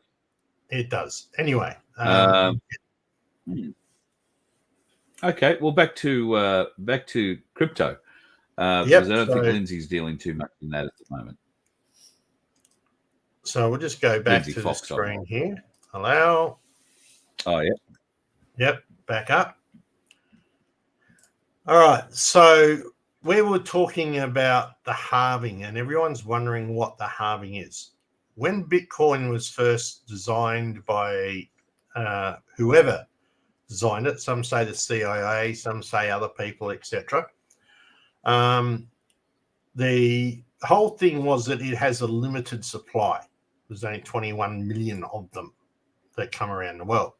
It does. Anyway. Okay, well, back to crypto. Because I don't think Lindsay's dealing too much in that at the moment. So we'll just go back to the screen here. Allow. Oh, yeah. Yep, back up. All right, so we were talking about the halving, and everyone's wondering what the halving is. When Bitcoin was first designed by whoever designed it, some say the CIA, some say other people, etc. The whole thing was that it has a limited supply. There's only 21 million of them that come around the world.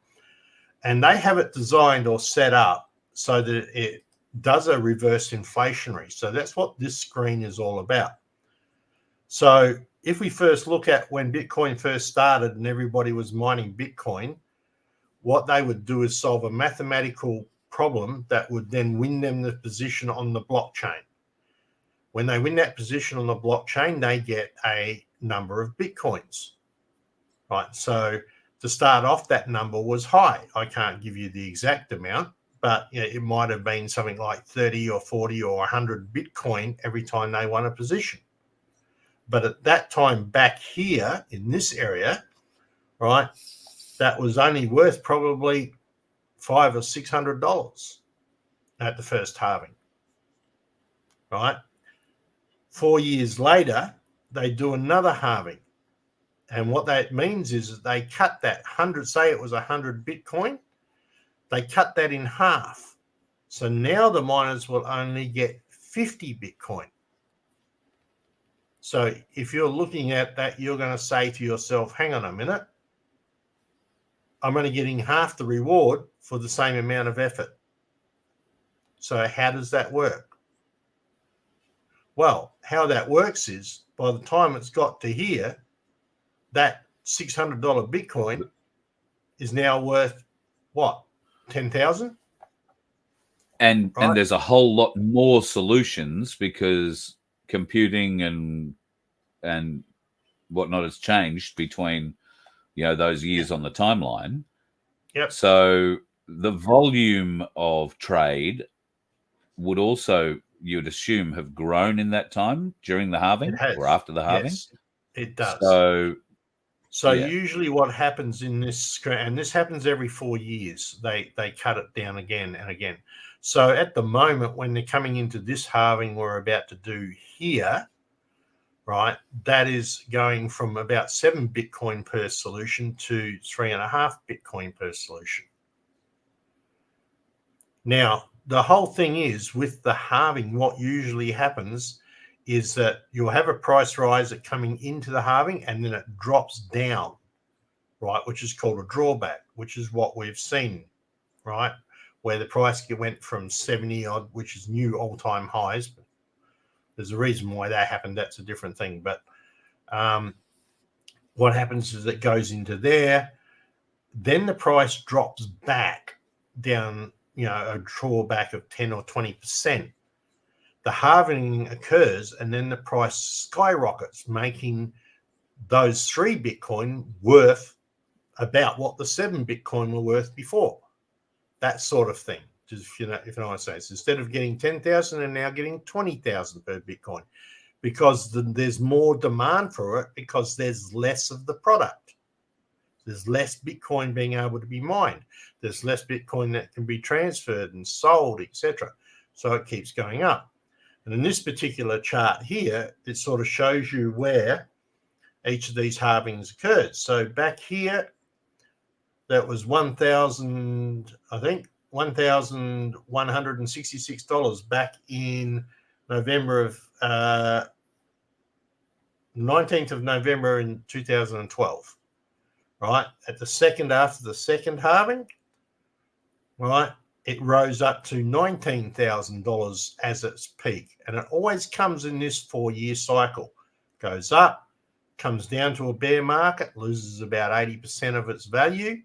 And they have it designed or set up so that it does a reverse inflationary. So that's what this screen is all about. So if we first look at when Bitcoin first started and everybody was mining Bitcoin, what they would do is solve a mathematical problem that would then win them the position on the blockchain. When they win that position on the blockchain, they get a number of Bitcoins, right? So to start off, that number was high. I can't give you the exact amount, but it might have been something like 30 or 40 or 100 Bitcoin every time they won a position. But at that time back here in this area, right, that was only worth probably $500 or $600 at the first halving, right? 4 years later, they do another halving. And what that means is that they cut that 100, say it was 100 Bitcoin, they cut that in half. So now the miners will only get 50 Bitcoin. So if you're looking at that, you're going to say to yourself, hang on a minute, I'm only getting half the reward for the same amount of effort. So how does that work? Well, how that works is by the time it's got to here, that $600 Bitcoin is now worth what? 10,000? And right? And there's a whole lot more solutions because computing and whatnot has changed between those years on the timeline. Yep. So the volume of trade would also, you'd assume, have grown in that time during the halving or after the halving. Yes, it does. So So Yeah. usually what happens in this, and this happens every 4 years, they cut it down again and again. So at the moment, when they're coming into this halving we're about to do here, right, that is going from about 7 Bitcoin per solution to 3.5 Bitcoin per solution. Now, the whole thing is with the halving, what usually happens is that you'll have a price rise at coming into the halving and then it drops down, right, which is called a drawback, which is what we've seen, right, where the price went from 70 odd, which is new all-time highs. But there's a reason why that happened. That's a different thing. But what happens is it goes into there, then the price drops back down, a drawback of 10 or 20%. The halving occurs and then the price skyrockets, making those 3 Bitcoin worth about what the 7 Bitcoin were worth before. That sort of thing. Just, if you know what I say. So instead of getting 10,000 and now getting 20,000 per Bitcoin, because there's more demand for it because there's less of the product. There's less Bitcoin being able to be mined. There's less Bitcoin that can be transferred and sold, etc. So it keeps going up. And in this particular chart here, it sort of shows you where each of these halvings occurred. So back here, that was $1,166 back in November of 19th of November in 2012. Right, at the second after the second halving, right, it rose up to $19,000 as its peak. And it always comes in this 4-year cycle. Goes up, comes down to a bear market, loses about 80% of its value.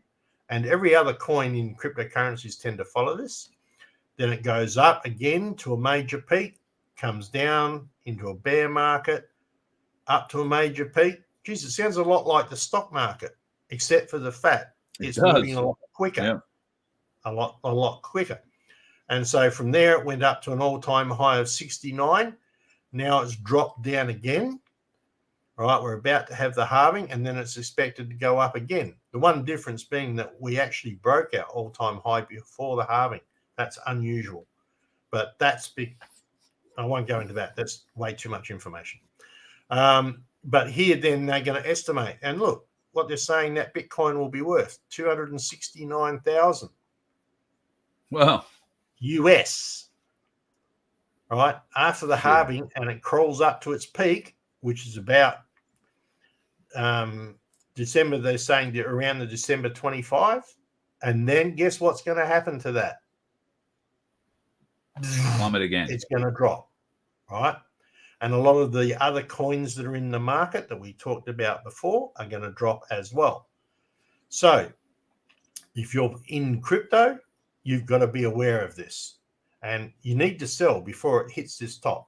And every other coin in cryptocurrencies tend to follow this. Then it goes up again to a major peak, comes down into a bear market, up to a major peak. Geez, it sounds a lot like the stock market, except for the fact it's moving a lot quicker. Yeah. A lot quicker. And so from there, it went up to an all-time high of 69. Now it's dropped down again. All right, we're about to have the halving, and then it's expected to go up again. The one difference being that we actually broke our all-time high before the halving. That's unusual. But that's big. I won't go into that. That's way too much information. But here, then, they're going to estimate. And look, what they're saying that Bitcoin will be worth, 269,000. Wow. US, right, after the halving, and it crawls up to its peak, which is about December, they're saying around the December 25, and then guess what's going to happen to that? Plummet again. It's going to drop, right? And a lot of the other coins that are in the market that we talked about before are going to drop as well. So if you're in crypto, you've got to be aware of this. And you need to sell before it hits this top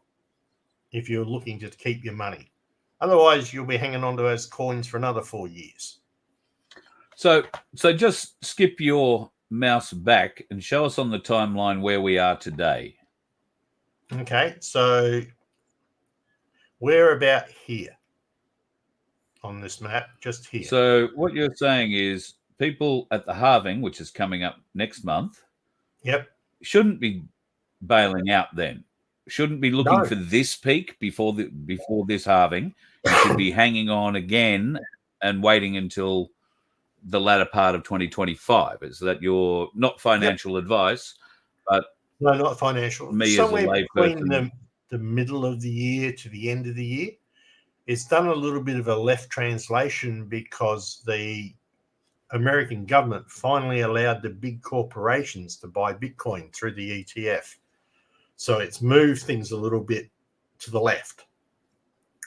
if you're looking to keep your money. Otherwise, you'll be hanging on to those coins for another 4 years. So just skip your mouse back and show us on the timeline where we are today. Okay, so we're about here on this map, just here. So what you're saying is people at the halving, which is coming up next month, shouldn't be bailing out then. Shouldn't be looking for this peak before this halving. You should be hanging on again and waiting until the latter part of 2025. Is that your not financial advice, but no, not financial. Me somewhere as a between the middle of the year to the end of the year. It's done a little bit of a left translation because the American government finally allowed the big corporations to buy Bitcoin through the ETF. So it's moved things a little bit to the left,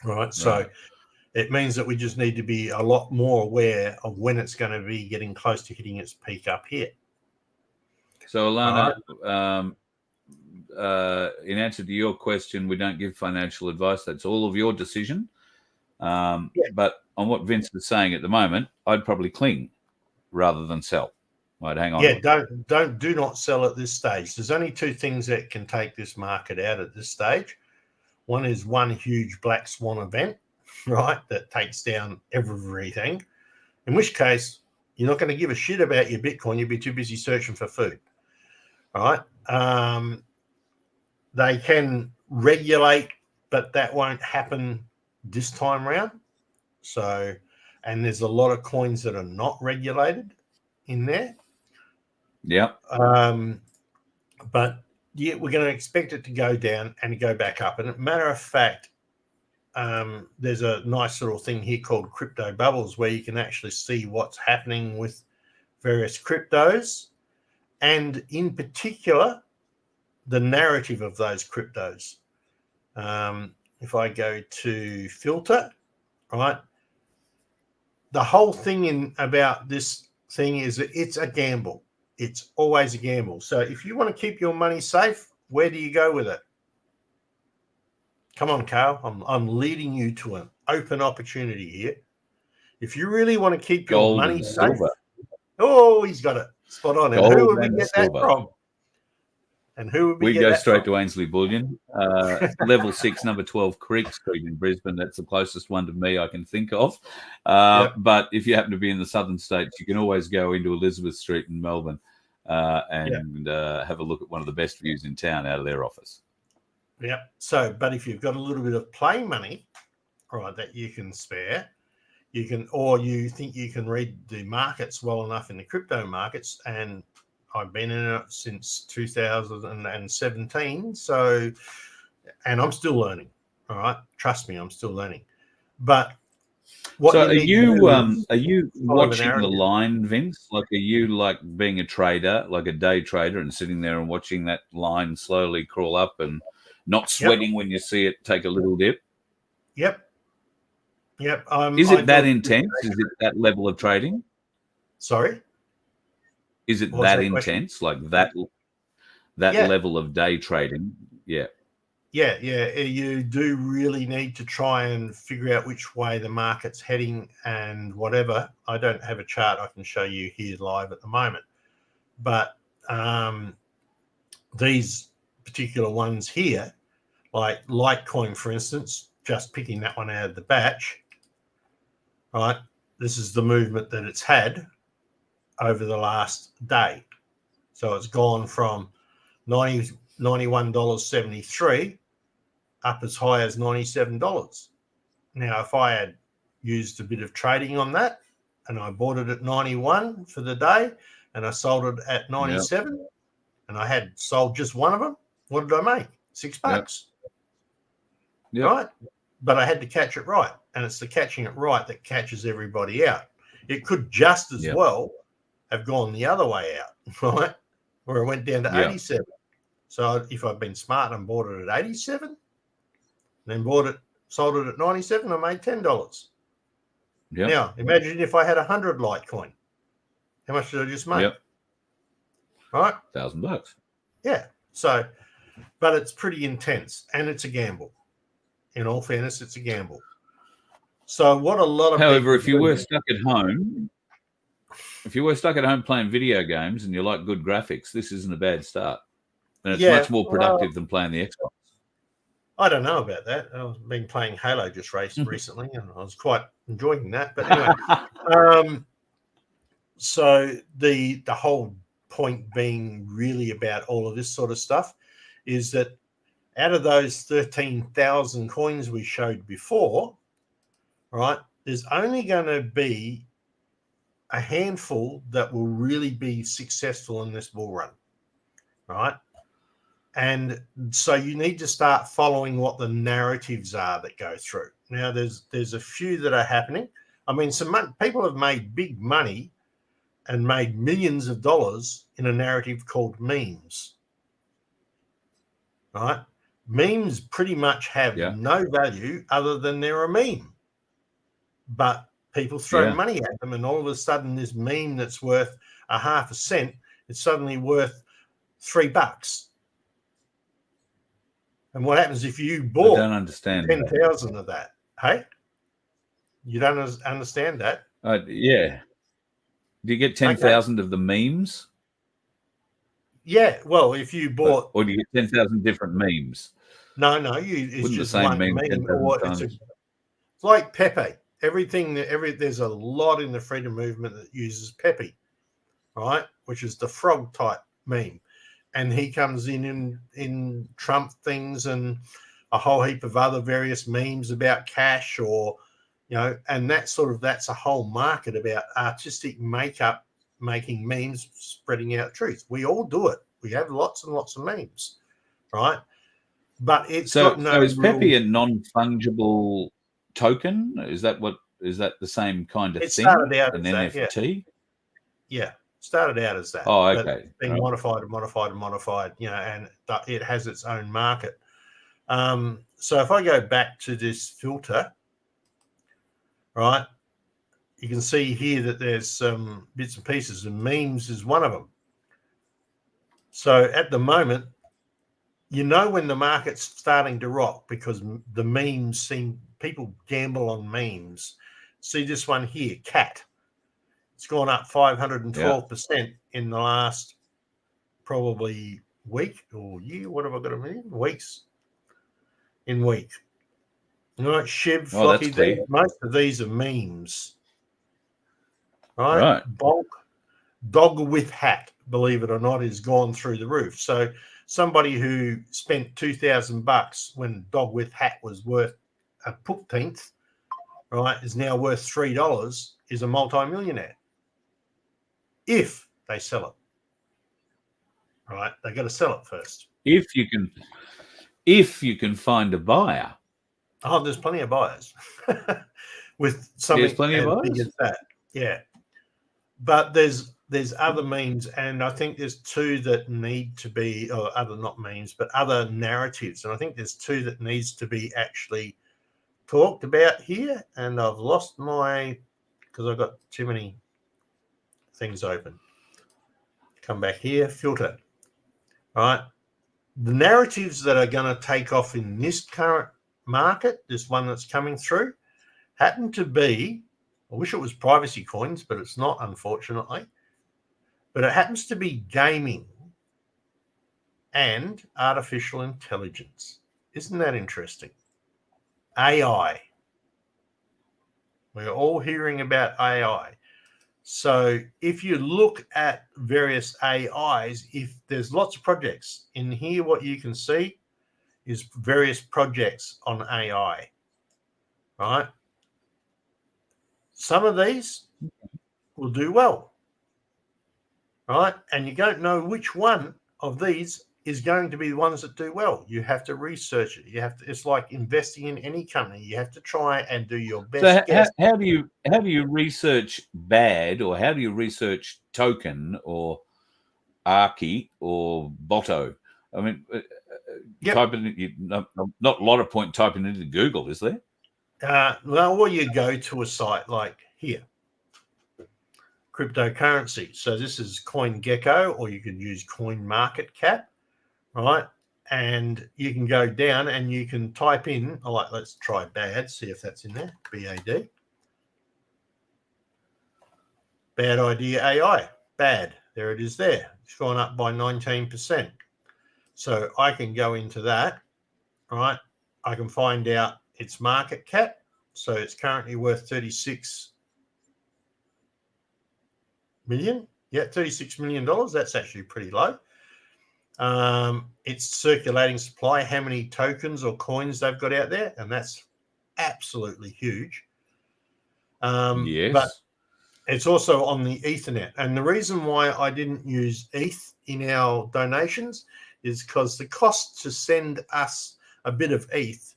right? So it means that we just need to be a lot more aware of when it's going to be getting close to hitting its peak up here. So, Alana, in answer to your question, we don't give financial advice. That's all of your decision. But on what Vince is saying at the moment, I'd probably cling rather than sell. I'd hang on. Yeah, do not sell at this stage. There's only 2 things that can take this market out at this stage. One is one huge black swan event, right, that takes down everything. In which case, you're not going to give a shit about your Bitcoin. You'll be too busy searching for food. All right. They can regulate, but that won't happen this time around. So, and there's a lot of coins that are not regulated in there. Yeah. But yeah, we're going to expect it to go down and go back up. And as a matter of fact, there's a nice little thing here called crypto bubbles where you can actually see what's happening with various cryptos, and in particular, the narrative of those cryptos. If I go to filter, right, the whole thing about this thing is that it's a gamble. It's always a gamble. So if you want to keep your money safe, where do you go with it? Come on, Carl. I'm leading you to an open opportunity here. If you really want to keep your money safe, oh, he's got it spot on. And who would we get that from? And who would we go straight to Ainsley Bullion, level 6, number 12 Creek Street in Brisbane. That's the closest one to me I can think of. But if you happen to be in the southern states, you can always go into Elizabeth Street in Melbourne and have a look at one of the best views in town out of their office. Yeah. So, but if you've got a little bit of play money, right, that you can spare, you can, or you think you can read the markets well enough in the crypto markets, and I've been in it since 2017. So, and I'm still learning. All right. Trust me, I'm still learning. But what so are you watching the line, Vince? Like, are you like being a trader, like a day trader, and sitting there and watching that line slowly crawl up and not sweating when you see it take a little dip? Yep. Is it that intense? Is it that level of trading? Sorry? Is it that intense? Like that level of day trading? Yeah. Yeah. You do really need to try and figure out which way the market's heading and whatever. I don't have a chart I can show you here live at the moment. But these particular ones here, like Litecoin, for instance, just picking that one out of the batch, right? This is the movement that it's had over the last day. So it's gone from $91.73 up as high as $97. Now, if I had used a bit of trading on that and I bought it at 91 for the day and I sold it at 97 and I had sold just one of them, what did I make? $6. Yep. Right? But I had to catch it right. And it's the catching it right that catches everybody out. It could just as well have gone the other way out, right? Where it went down to 87. So if I'd been smart and bought it at 87, then sold it at 97, I made $10. Yep. Now, imagine if I had 100 Litecoin. How much did I just make? Yep. Right? $1,000. Yeah. So, but it's pretty intense and it's a gamble. In all fairness, it's a gamble. So what a lot of However, if you were stuck at home playing video games and you like good graphics, this isn't a bad start. And it's much more productive than playing the Xbox. I don't know about that. I've been playing Halo just recently and I was quite enjoying that. But anyway, so the whole point being really about all of this sort of stuff is that out of those 13,000 coins we showed before, right, there's only going to be a handful that will really be successful in this bull run, right? And so you need to start following what the narratives are that go through. Now, there's a few that are happening. I mean, people have made big money and made millions of dollars in a narrative called memes, right? Memes pretty much have no value other than they're a meme. But people throw money at them, and all of a sudden this meme that's worth a half a cent is suddenly worth $3. And what happens if you bought 10,000 of that? Hey? You don't understand that? Yeah. Do you get 10,000 of the memes? Yeah. Well, if you bought... Or do you get 10,000 different memes? No. It's just one meme. It's like Pepe. there's a lot in the freedom movement that uses Pepe, right? Which is the frog type meme. And he comes in Trump things and a whole heap of other various memes about cash or, and that's a whole market about artistic makeup, making memes, spreading out truth. We all do it. We have lots and lots of memes, right? But it's so got no is Pepe real... a non-fungible token? Is that the same kind of It thing? started out an as that, NFT? Yeah. Started out as that. Oh, okay. But it's been modified and modified and modified, and it has its own market. So if I go back to this filter, right, you can see here that there's some bits and pieces, and memes is one of them. So at the moment, when the market's starting to rock because the memes people gamble on memes. See this one here, cat. It's gone up 512% in the last probably week or year. What have I got a million? Weeks. In week. Shib, Flocky, most of these are memes. Right? Dog with hat, believe it or not, is gone through the roof. So somebody who spent $2,000 when dog with hat was worth a poopteenth, right, is now worth $3, is a multi-millionaire. If they sell it. Right? They got to sell it first. If you can find a buyer. Oh, there's plenty of buyers. With something as big as that. Yeah. But there's other memes, and I think there's two that need to be, or other, not memes, but other narratives. And I think there's two that needs to be actually talked about here. And I've lost because I've got too many things open. Come back here, filter. All right. The narratives that are going to take off in this current market, this one that's coming through, happen to be, I wish it was privacy coins, but it's not, unfortunately. But it happens to be gaming and artificial intelligence. Isn't that interesting? AI. We're all hearing about AI. So if you look at various AIs, if there's lots of projects in here, what you can see is various projects on AI, right? Some of these will do well, right? And you don't know which one of these is going to be the ones that do well. You have to research it. It's like investing in any company. You have to try and do your best guess. How do you research bad, or how do you research token or Archie or Botto? I mean, typing not a lot of point typing into Google, is there? Well, you go to a site like here, cryptocurrency. So this is CoinGecko, or you can use CoinMarketCap, right? And you can go down and you can type in, let's try bad, see if that's in there, BAD. Bad idea AI, bad. There it is there. It's gone up by 19%. So I can go into that, right? I can find out its market cap. So it's currently worth 36 million. Yeah, $36 million. That's actually pretty low. It's circulating supply, how many tokens or coins they've got out there, and that's absolutely huge. Yes. But it's also on the Ethernet. And the reason why I didn't use ETH in our donations is because the cost to send us a bit of ETH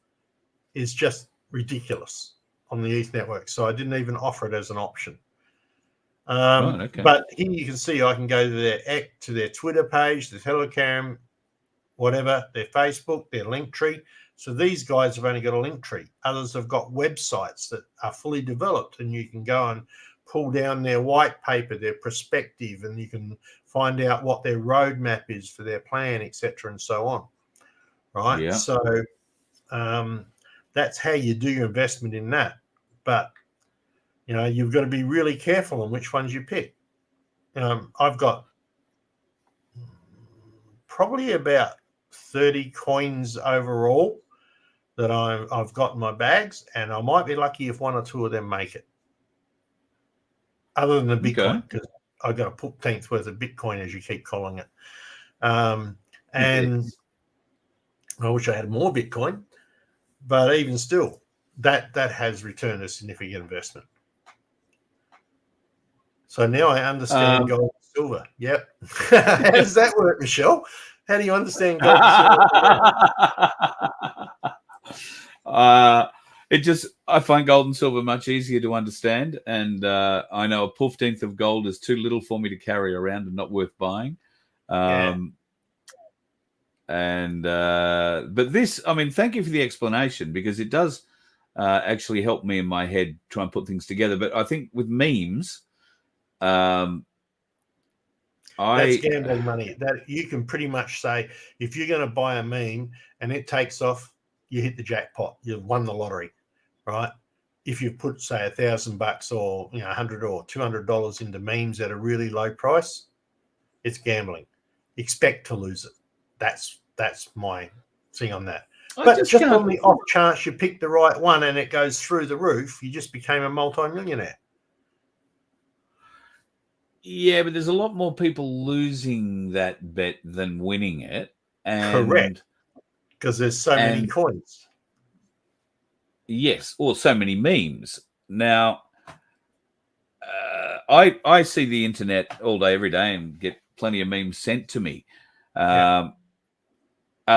is just ridiculous on the ETH network. So I didn't even offer it as an option. Okay. But here you can see I can go to their Twitter page, their Telegram, whatever, their Facebook, their Linktree. So these guys have only got a Linktree. Others have got websites that are fully developed, and you can go and pull down their white paper, their perspective, and you can find out what their roadmap is for their plan, etc., and so on. Right? Yeah. So that's how you do your investment in that. But you've got to be really careful on which ones you pick. I've got probably about 30 coins overall, that I've got in my bags, and I might be lucky if 1 or 2 of them make it. Other than the Bitcoin, because I got a 14th worth of Bitcoin, as you keep calling it. And I wish I had more Bitcoin, but even still, that has returned a significant investment. So now I understand gold and silver. Yep. How does that work, Michelle? How do you understand gold and silver? I find gold and silver much easier to understand, and I know a 15th of gold is too little for me to carry around and not worth buying. But this, I mean, thank you for the explanation, because it does actually help me in my head try and put things together. But I think with memes, that's gambling money. That you can pretty much say, if you're going to buy a meme and it takes off, you hit the jackpot. You've won the lottery, right? If you put, say, $1,000 or $100 or $200 into memes at a really low price, it's gambling. Expect to lose it. That's my thing on that. But just on the off chance you pick the right one and it goes through the roof, you just became a multi-millionaire. Yeah, but there's a lot more people losing that bet than winning it. And correct. Because there's so many coins. Yes, or so many memes. Now, I see the internet all day, every day, and get plenty of memes sent to me. Are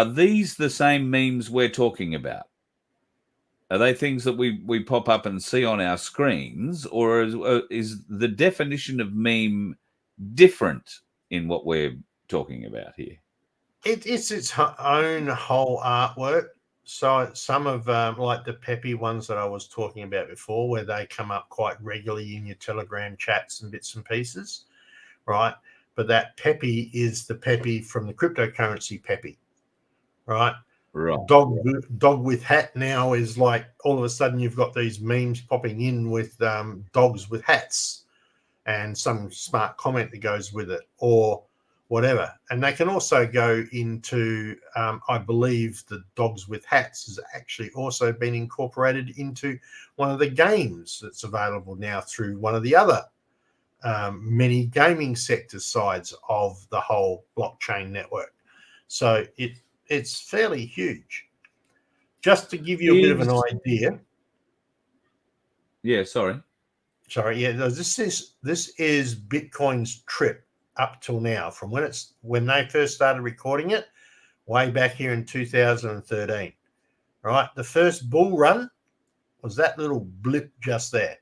these the same memes we're talking about? Are they things that we pop up and see on our screens, or is the definition of meme different in what we're talking about here? It's its own whole artwork. So some of like the peppy ones that I was talking about before, where they come up quite regularly in your Telegram chats and bits and pieces, right? But that peppy is the peppy from the cryptocurrency peppy, right? Right. Dog with hat now is like all of a sudden you've got these memes popping in with dogs with hats and some smart comment that goes with it or whatever. And they can also go into, I believe the dogs with hats has actually also been incorporated into one of the games that's available now through one of the other many gaming sector sides of the whole blockchain network. So it's fairly huge. Just to give you a bit of an idea. Yeah, sorry. Yeah, this is Bitcoin's trip up till now, from when they first started recording it, way back here in 2013. Right, the first bull run was that little blip just there.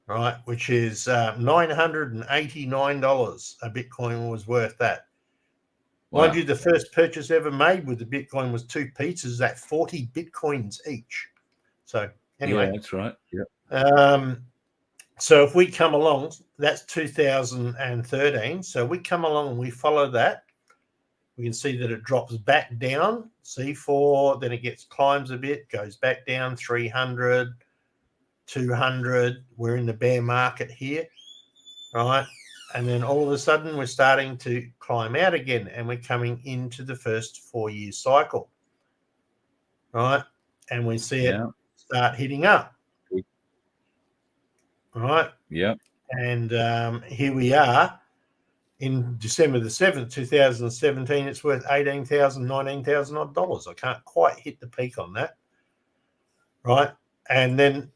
Right, which is $989 a Bitcoin was worth that. Wow. Mind you, the first purchase ever made with the Bitcoin was 2 pizzas at 40 Bitcoins each. So anyway. Yeah, that's right. Yeah. So if we come along, that's 2013. So we come along and we follow that. We can see that it drops back down, C4, then it climbs a bit, goes back down 300, 200. We're in the bear market here, right? And then all of a sudden we're starting to climb out again and we're coming into the first 4-year cycle, right? And we see it start hitting up. Right. Yeah. And here we are in December the 7th, 2017. It's worth $18,000, $19,000 odd dollars. I can't quite hit the peak on that. Right. And then,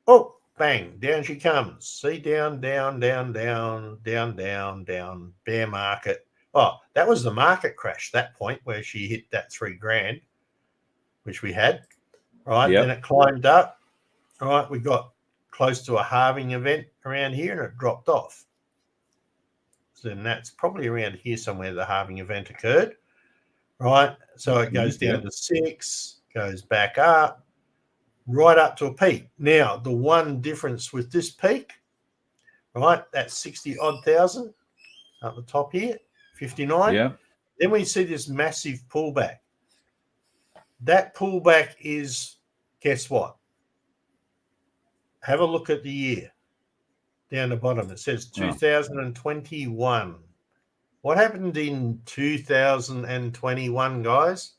oh, bang, down she comes. See, down, down, down, down, down, down, down, bear market. Oh, that was the market crash, that point where she hit that $3,000, which we had. Right. Yep. Then it climbed up. All right. We got close to a halving event around here and it dropped off. So then that's probably around here somewhere the halving event occurred, right? So it goes down to 6, goes back up, right up to a peak. Now, the one difference with this peak, right, that's 60 odd thousand at the top here, 59. Yeah. Then we see this massive pullback. That pullback is, guess what? Have a look at the year down the bottom. It says 2021. What happened in 2021, guys?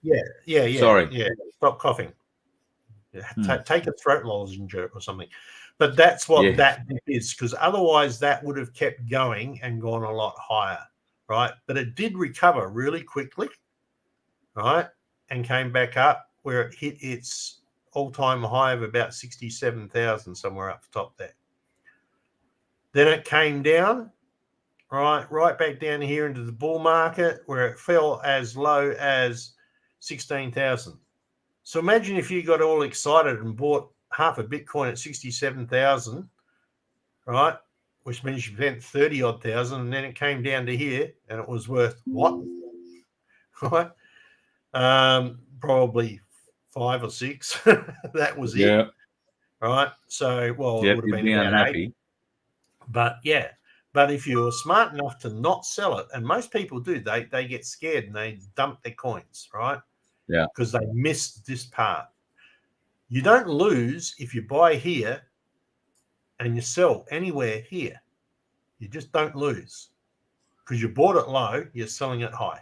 Yeah. Sorry. Yeah. Stop coughing. Take a throat lozenge or something. But that's what that dip is, because otherwise that would have kept going and gone a lot higher, right? But it did recover really quickly, right? And came back up where it hit its all-time high of about 67,000, somewhere up the top there. Then it came down, right back down here into the bull market, where it fell as low as 16,000. So imagine if you got all excited and bought half a Bitcoin at 67,000, right? Which means you spent 30 odd thousand, and then it came down to here and it was worth what? Right? Probably 5 or 6. That was it. Right. So, well, it would have been about unhappy. 8. But yeah. But if you're smart enough to not sell it, and most people do, they get scared and they dump their coins, right? Yeah. Because they missed this part. You don't lose if you buy here and you sell anywhere here. You just don't lose because you bought it low, you're selling it high.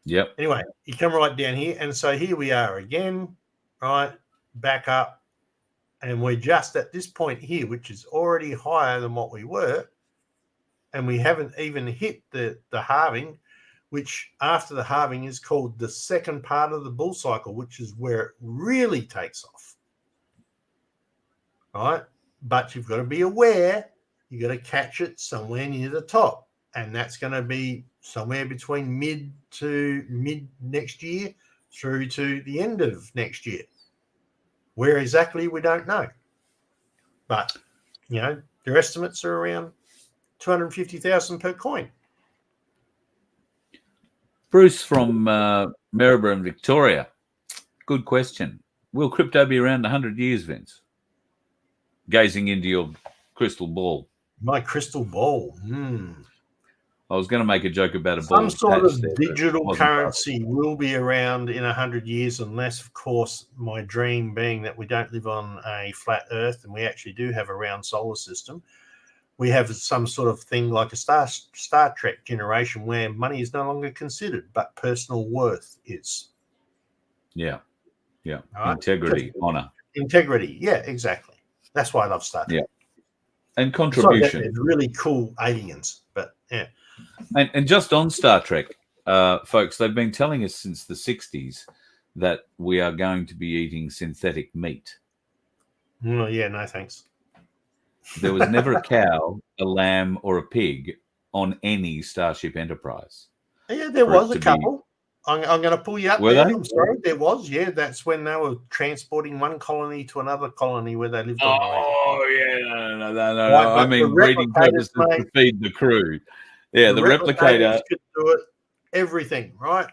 Yep. Anyway, you come right down here. And so here we are again, right? Back up. And we're just at this point here, which is already higher than what we were. And we haven't even hit the halving, which after the halving is called the second part of the bull cycle, which is where it really takes off. Right? But you've got to be aware, you've got to catch it somewhere near the top. And that's going to be somewhere between mid next year through to the end of next year. Where exactly, we don't know. But, their estimates are around 250,000 per coin. Bruce from Maryborough, Victoria. Good question. Will crypto be around 100 years, Vince? Gazing into your crystal ball. My crystal ball. I was going to make a joke about a Some ball. sort of digital currency will be around in 100 years, unless, of course, my dream being that we don't live on a flat Earth and we actually do have a round solar system. We have some sort of thing like a Star Trek generation where money is no longer considered, but personal worth is. Yeah. Right? Integrity, honor. Integrity. Yeah, exactly. That's why I love Star Trek. Yeah. And contribution. It's really cool aliens, but yeah. And just on Star Trek, folks, they've been telling us since the 60s that we are going to be eating synthetic meat. No, thanks. There was never a cow, a lamb, or a pig on any Starship Enterprise. Yeah, there was a couple. I'm going to pull you up Were there. they? I'm sorry. There was, that's when they were transporting one colony to another colony where they lived on the land. Oh, yeah. No. Right, I mean, breeding purposes to feed the crew. Yeah, the replicator could do it. Everything, right?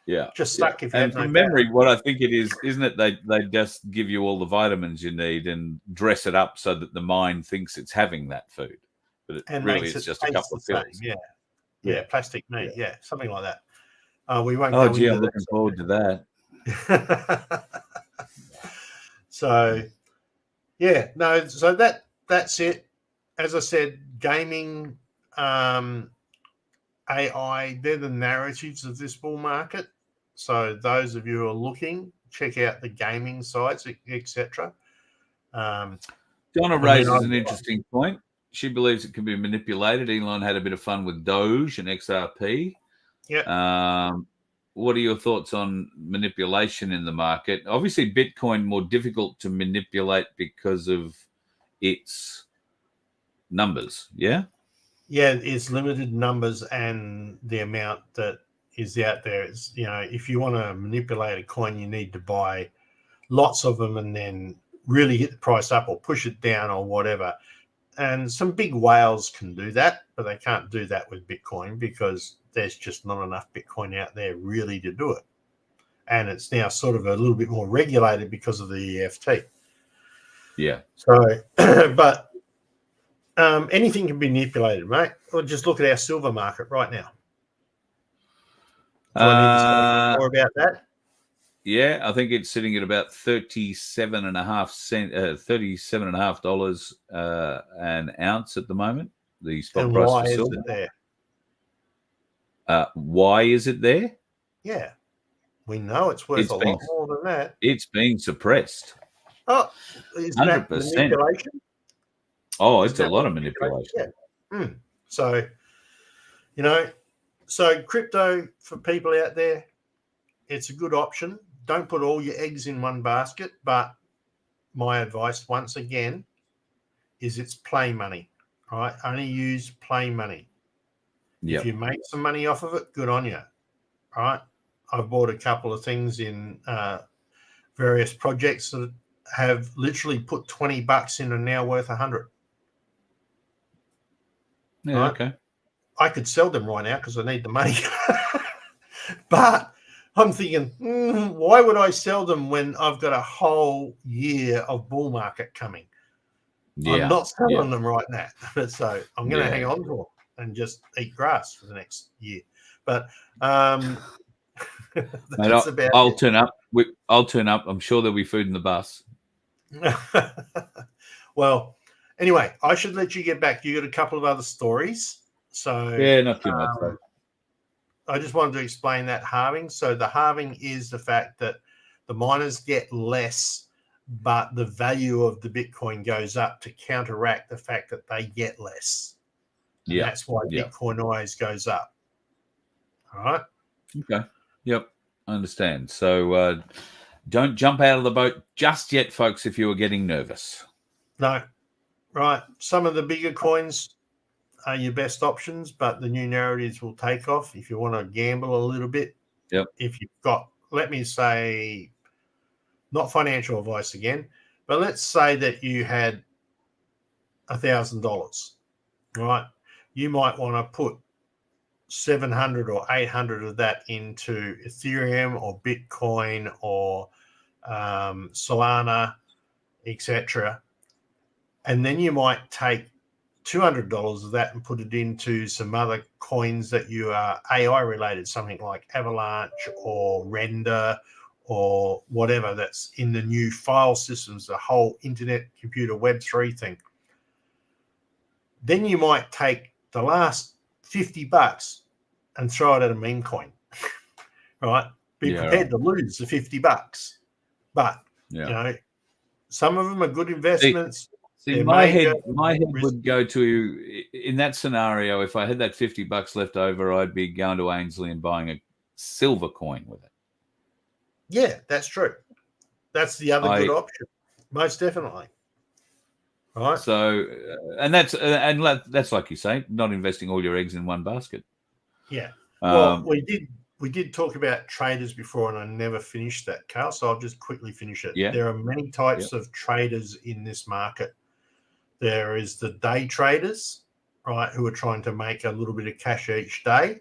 Yeah. Just suck if you and had no from memory, power. what I think it is, isn't it? They just give you all the vitamins you need and dress it up so that the mind thinks it's having that food. But it really is just a couple of pills. Yeah, plastic meat. Yeah, something like that. We won't. Oh, gee, I'm looking forward to that. So that's it. As I said, gaming, AI, they're the narratives of this bull market. So those of you who are looking, check out the gaming sites, etc. Donna raises an interesting point. She believes it can be manipulated. Elon had a bit of fun with Doge and XRP. Yeah. What are your thoughts on manipulation in the market? Obviously, Bitcoin more difficult to manipulate because of its numbers. Yeah. Yeah, it's limited numbers and the amount that is out there. It's, if you want to manipulate a coin, you need to buy lots of them and then really hit the price up or push it down or whatever. And some big whales can do that, but they can't do that with Bitcoin because there's just not enough Bitcoin out there really to do it. And it's now sort of a little bit more regulated because of the EFT. Yeah. So, but anything can be manipulated, mate. Or just look at our silver market right now. Do I need to say more about that? Yeah, I think it's sitting at about $37.5 an ounce at the moment. The spot and price why for is silver. it there? Why is it there? Yeah. We know it's worth It's a been- lot more than that. It's being suppressed. Oh, isn't that 100%. manipulation? Oh, Isn't it's a that lot of manipulation. Yeah. So, you know, so crypto for people out there, it's a good option. Don't put all your eggs in one basket, but my advice once again is it's play money, right? Only use play money. Yep. If you make some money off of it, good on you, right? I've bought a couple of things in various projects that have literally put $20 in and now worth 100. Yeah, right? okay. I could sell them right now because I need the money. But I'm thinking, why would I sell them when I've got a whole year of bull market coming? Yeah. I'm not selling them right now. So I'm going to hang on to them and just eat grass for the next year. But Mate, I'll turn up. I'll turn up. I'm sure there'll be food in the bus. Well, anyway, I should let you get back. You got a couple of other stories. So yeah, not too much. Though. I just wanted to explain that halving. So the halving is the fact that the miners get less, but the value of the Bitcoin goes up to counteract the fact that they get less. And that's why Bitcoin always goes up. All right. Okay. Yep. I understand. So don't jump out of the boat just yet, folks, if you are getting nervous. No. Right. Some of the bigger coins are your best options, but the new narratives will take off if you want to gamble a little bit. Yep. If you've got, let me say, not financial advice again, but let's say that you had $1,000, right? You might want to put 700 or 800 of that into Ethereum or Bitcoin or Solana, etc. And then you might take $200 of that and put it into some other coins that you are AI related, something like Avalanche or Render or whatever that's in the new file systems, the whole internet computer Web3 thing. Then you might take the last $50 and throw it at a meme coin, right? Be prepared to lose the $50, but you know, some of them are good investments. See, my head would go to, in that scenario, if I had that $50 left over, I'd be going to Ainsley and buying a silver coin with it. Yeah, that's true. That's the other good option, most definitely. Right. So, and that's like you say, not investing all your eggs in one basket. Yeah. Well, we did talk about traders before, and I never finished that, Carl. So I'll just quickly finish it. Yeah. There are many types of traders in this market. There is the day traders, right, who are trying to make a little bit of cash each day.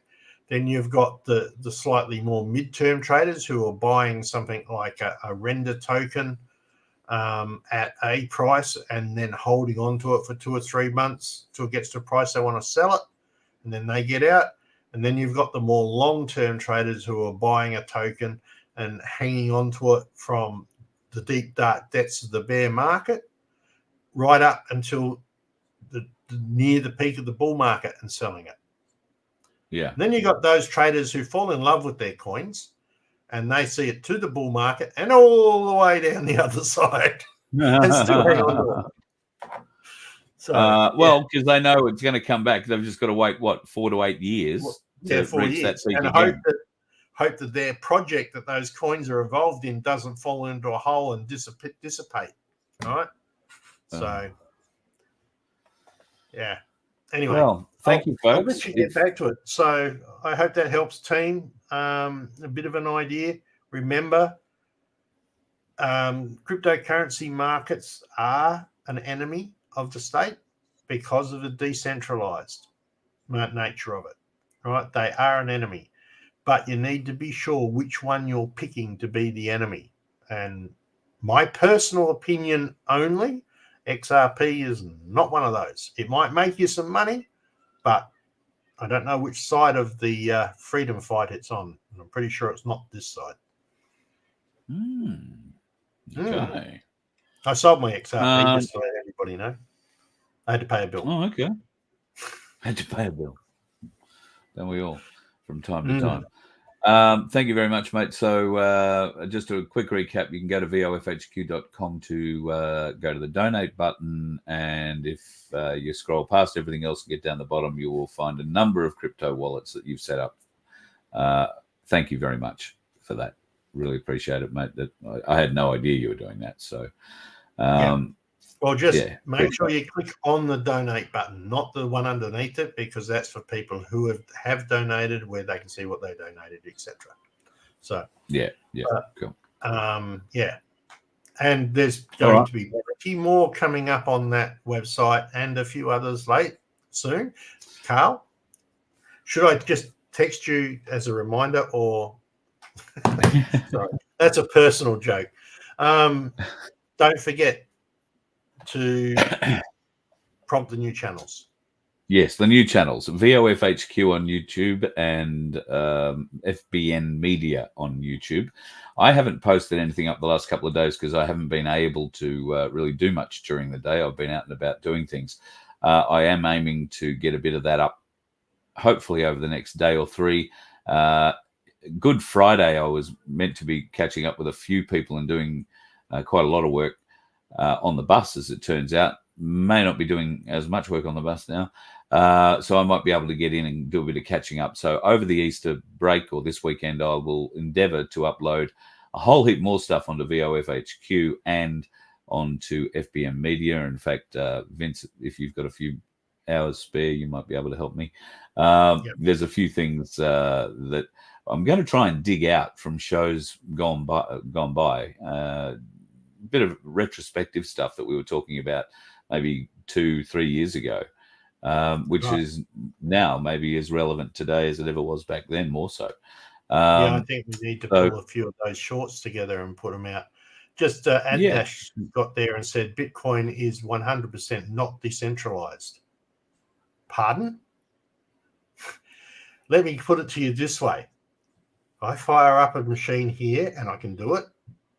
Then you've got the slightly more midterm traders who are buying something like a render token at a price and then holding on to it for 2 or 3 months till it gets to a price they want to sell it, and then they get out. And then you've got the more long-term traders who are buying a token and hanging on to it from the deep, dark depths of the bear market right up until near the peak of the bull market and selling it. Yeah. And then you got those traders who fall in love with their coins and they see it to the bull market and all the way down the other side and still hang on to it. So, well, because they know it's going to come back. They've just got to wait, 4 to 8 years to 4 reach years. that peak and again. Hope that their project that those coins are involved in doesn't fall into a hole and dissipate. All right. So, yeah. Anyway, well, thank you, folks. I'll let you get back to it. So I hope that helps, team. A bit of an idea. Remember, cryptocurrency markets are an enemy of the state because of the decentralized nature of it. Right? They are an enemy, but you need to be sure which one you're picking to be the enemy. And my personal opinion only, XRP is not one of those. It might make you some money, but I don't know which side of the freedom fight it's on. And I'm pretty sure it's not this side. Okay. I sold my XRP just to let everybody know. I had to pay a bill. Oh, okay. Had to pay a bill. Don't we all, from time to time? Thank you very much, mate. So just a quick recap, you can go to vofhq.com to go to the donate button. And if you scroll past everything else and get down the bottom, you will find a number of crypto wallets that you've set up. Thank you very much for that. Really appreciate it, mate. That I had no idea you were doing that. So, well, just make sure you click on the donate button, not the one underneath it, because that's for people who have donated, where they can see what they donated, etc. So cool. And there's going to be plenty more coming up on that website and a few others soon. Carl, should I just text you as a reminder, or sorry, that's a personal joke. Don't forget to prompt the new channels. Yes, the new channels, VOFHQ on YouTube and FBN Media on YouTube. I haven't posted anything up the last couple of days because I haven't been able to really do much during the day. I've been out and about doing things. I am aiming to get a bit of that up, hopefully over the next day or three. Good Friday, I was meant to be catching up with a few people and doing quite a lot of work on the bus, as it turns out. May not be doing as much work on the bus now. So I might be able to get in and do a bit of catching up. So over the Easter break or this weekend, I will endeavour to upload a whole heap more stuff onto VOFHQ and onto FBM Media. In fact, Vince, if you've got a few hours spare, you might be able to help me. There's a few things that I'm going to try and dig out from shows gone by. Bit of retrospective stuff that we were talking about maybe 2-3 years ago, which is now maybe as relevant today as it ever was back then, more so. I think we need to pull a few of those shorts together and put them out. Just Addash got there and said Bitcoin is 100% not decentralized. Pardon? Let me put it to you this way. I fire up a machine here and I can do it.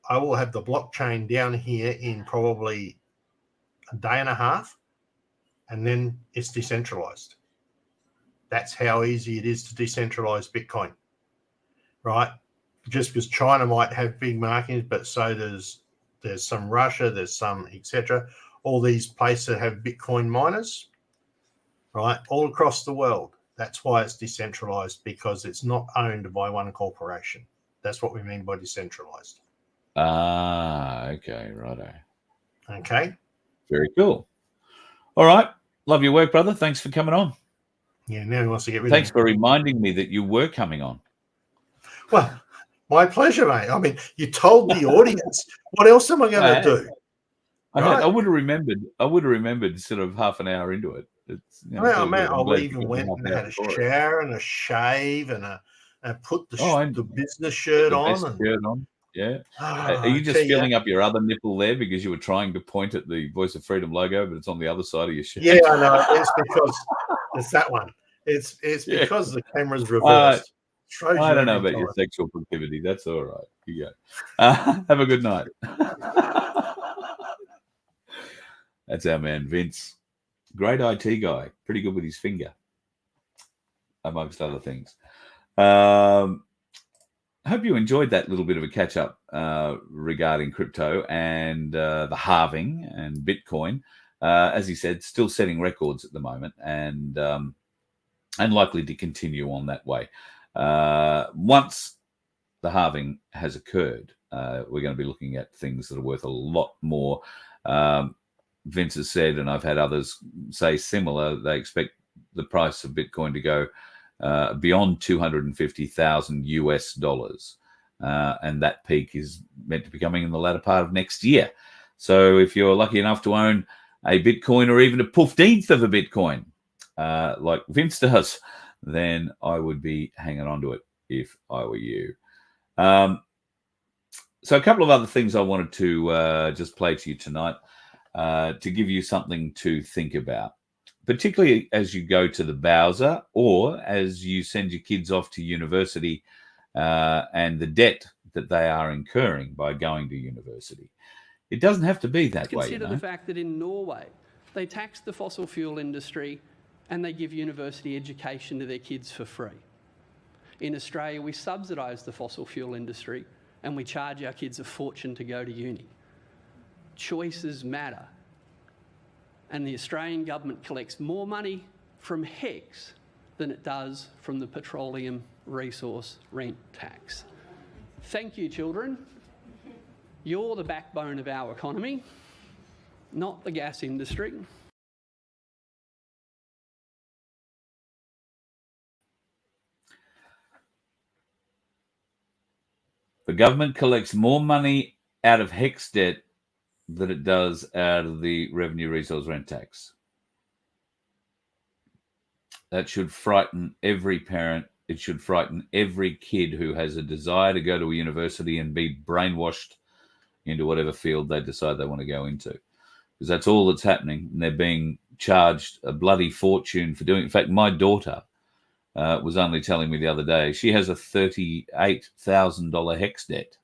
I will have the blockchain down here in probably a day and a half, and then it's decentralized. That's how easy it is to decentralize Bitcoin, right? Just because China might have big markets, but so there's some Russia, there's some etc. All these places that have Bitcoin miners, right, all across the world. That's why it's decentralized, because it's not owned by one corporation. That's what we mean by decentralized. Okay, righto. Okay. Very cool. All right. Love your work, brother. Thanks for coming on. Yeah, now he wants to get rid of me. Thanks for reminding me that you were coming on. Well, my pleasure, mate. I mean, you told the audience. What else am I going to do? I would have remembered. I would have remembered sort of half an hour into it. It's, well, mate, I even went and had a shower and a shave and put the business shirt on. Yeah. Are you just filling up your other nipple there because you were trying to point at the Voice of Freedom logo, but it's on the other side of your shirt? Yeah, I know. It's because it's that one. It's because the camera's reversed. I don't know about your sexual proclivity. That's all right. You go. Have a good night. That's our man, Vince. Great IT guy. Pretty good with his finger, amongst other things. I hope you enjoyed that little bit of a catch-up regarding crypto and the halving and Bitcoin. As he said, still setting records at the moment and likely to continue on that way. Once the halving has occurred, we're going to be looking at things that are worth a lot more. Vince has said, and I've had others say similar, they expect the price of Bitcoin to go beyond $250,000 and that peak is meant to be coming in the latter part of next year. So if you're lucky enough to own a Bitcoin or even a 15th of a Bitcoin, like Vince does, then I would be hanging on to it if I were you. So a couple of other things I wanted to just play to you tonight to give you something to think about, particularly as you go to the Bowser or as you send your kids off to university and the debt that they are incurring by going to university. It doesn't have to be that way. Consider the fact that in Norway, they tax the fossil fuel industry and they give university education to their kids for free. In Australia, we subsidise the fossil fuel industry and we charge our kids a fortune to go to uni. Choices matter. And the Australian government collects more money from HECS than it does from the petroleum resource rent tax. Thank you, children. You're the backbone of our economy, not the gas industry. The government collects more money out of HECS debt than it does out of the revenue resource rent tax. That should frighten every parent. It should frighten every kid who has a desire to go to a university and be brainwashed into whatever field they decide they want to go into. Because that's all that's happening. And they're being charged a bloody fortune for doing it. In fact, my daughter was only telling me the other day, she has a $38,000 HECS debt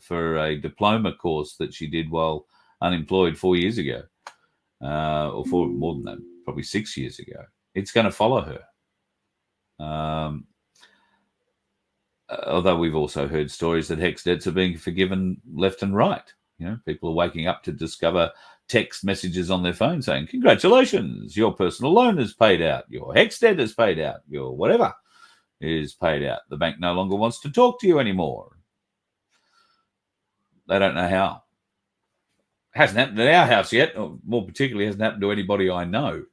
for a diploma course that she did while unemployed 4 years ago, or more than that, probably 6 years ago. It's going to follow her. Although we've also heard stories that HECS debts are being forgiven left and right. You know, people are waking up to discover text messages on their phone saying, congratulations, your personal loan is paid out, your HECS debt is paid out, your whatever is paid out. The bank no longer wants to talk to you anymore. They don't know how. Hasn't happened at our house yet, or more particularly hasn't happened to anybody I know.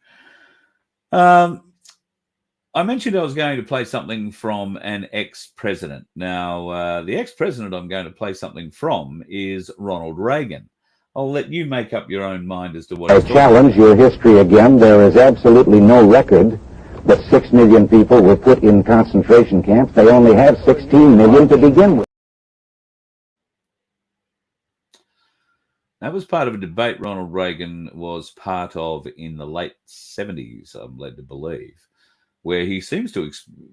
I mentioned I was going to play something from an ex-president. Now, the ex-president I'm going to play something from is Ronald Reagan. I'll let you make up your own mind as to what I challenge your history again. There is absolutely no record that 6 million people were put in concentration camps. They only have 16 million to begin with. That was part of a debate Ronald Reagan was part of in the late 70s, I'm led to believe, where he seems to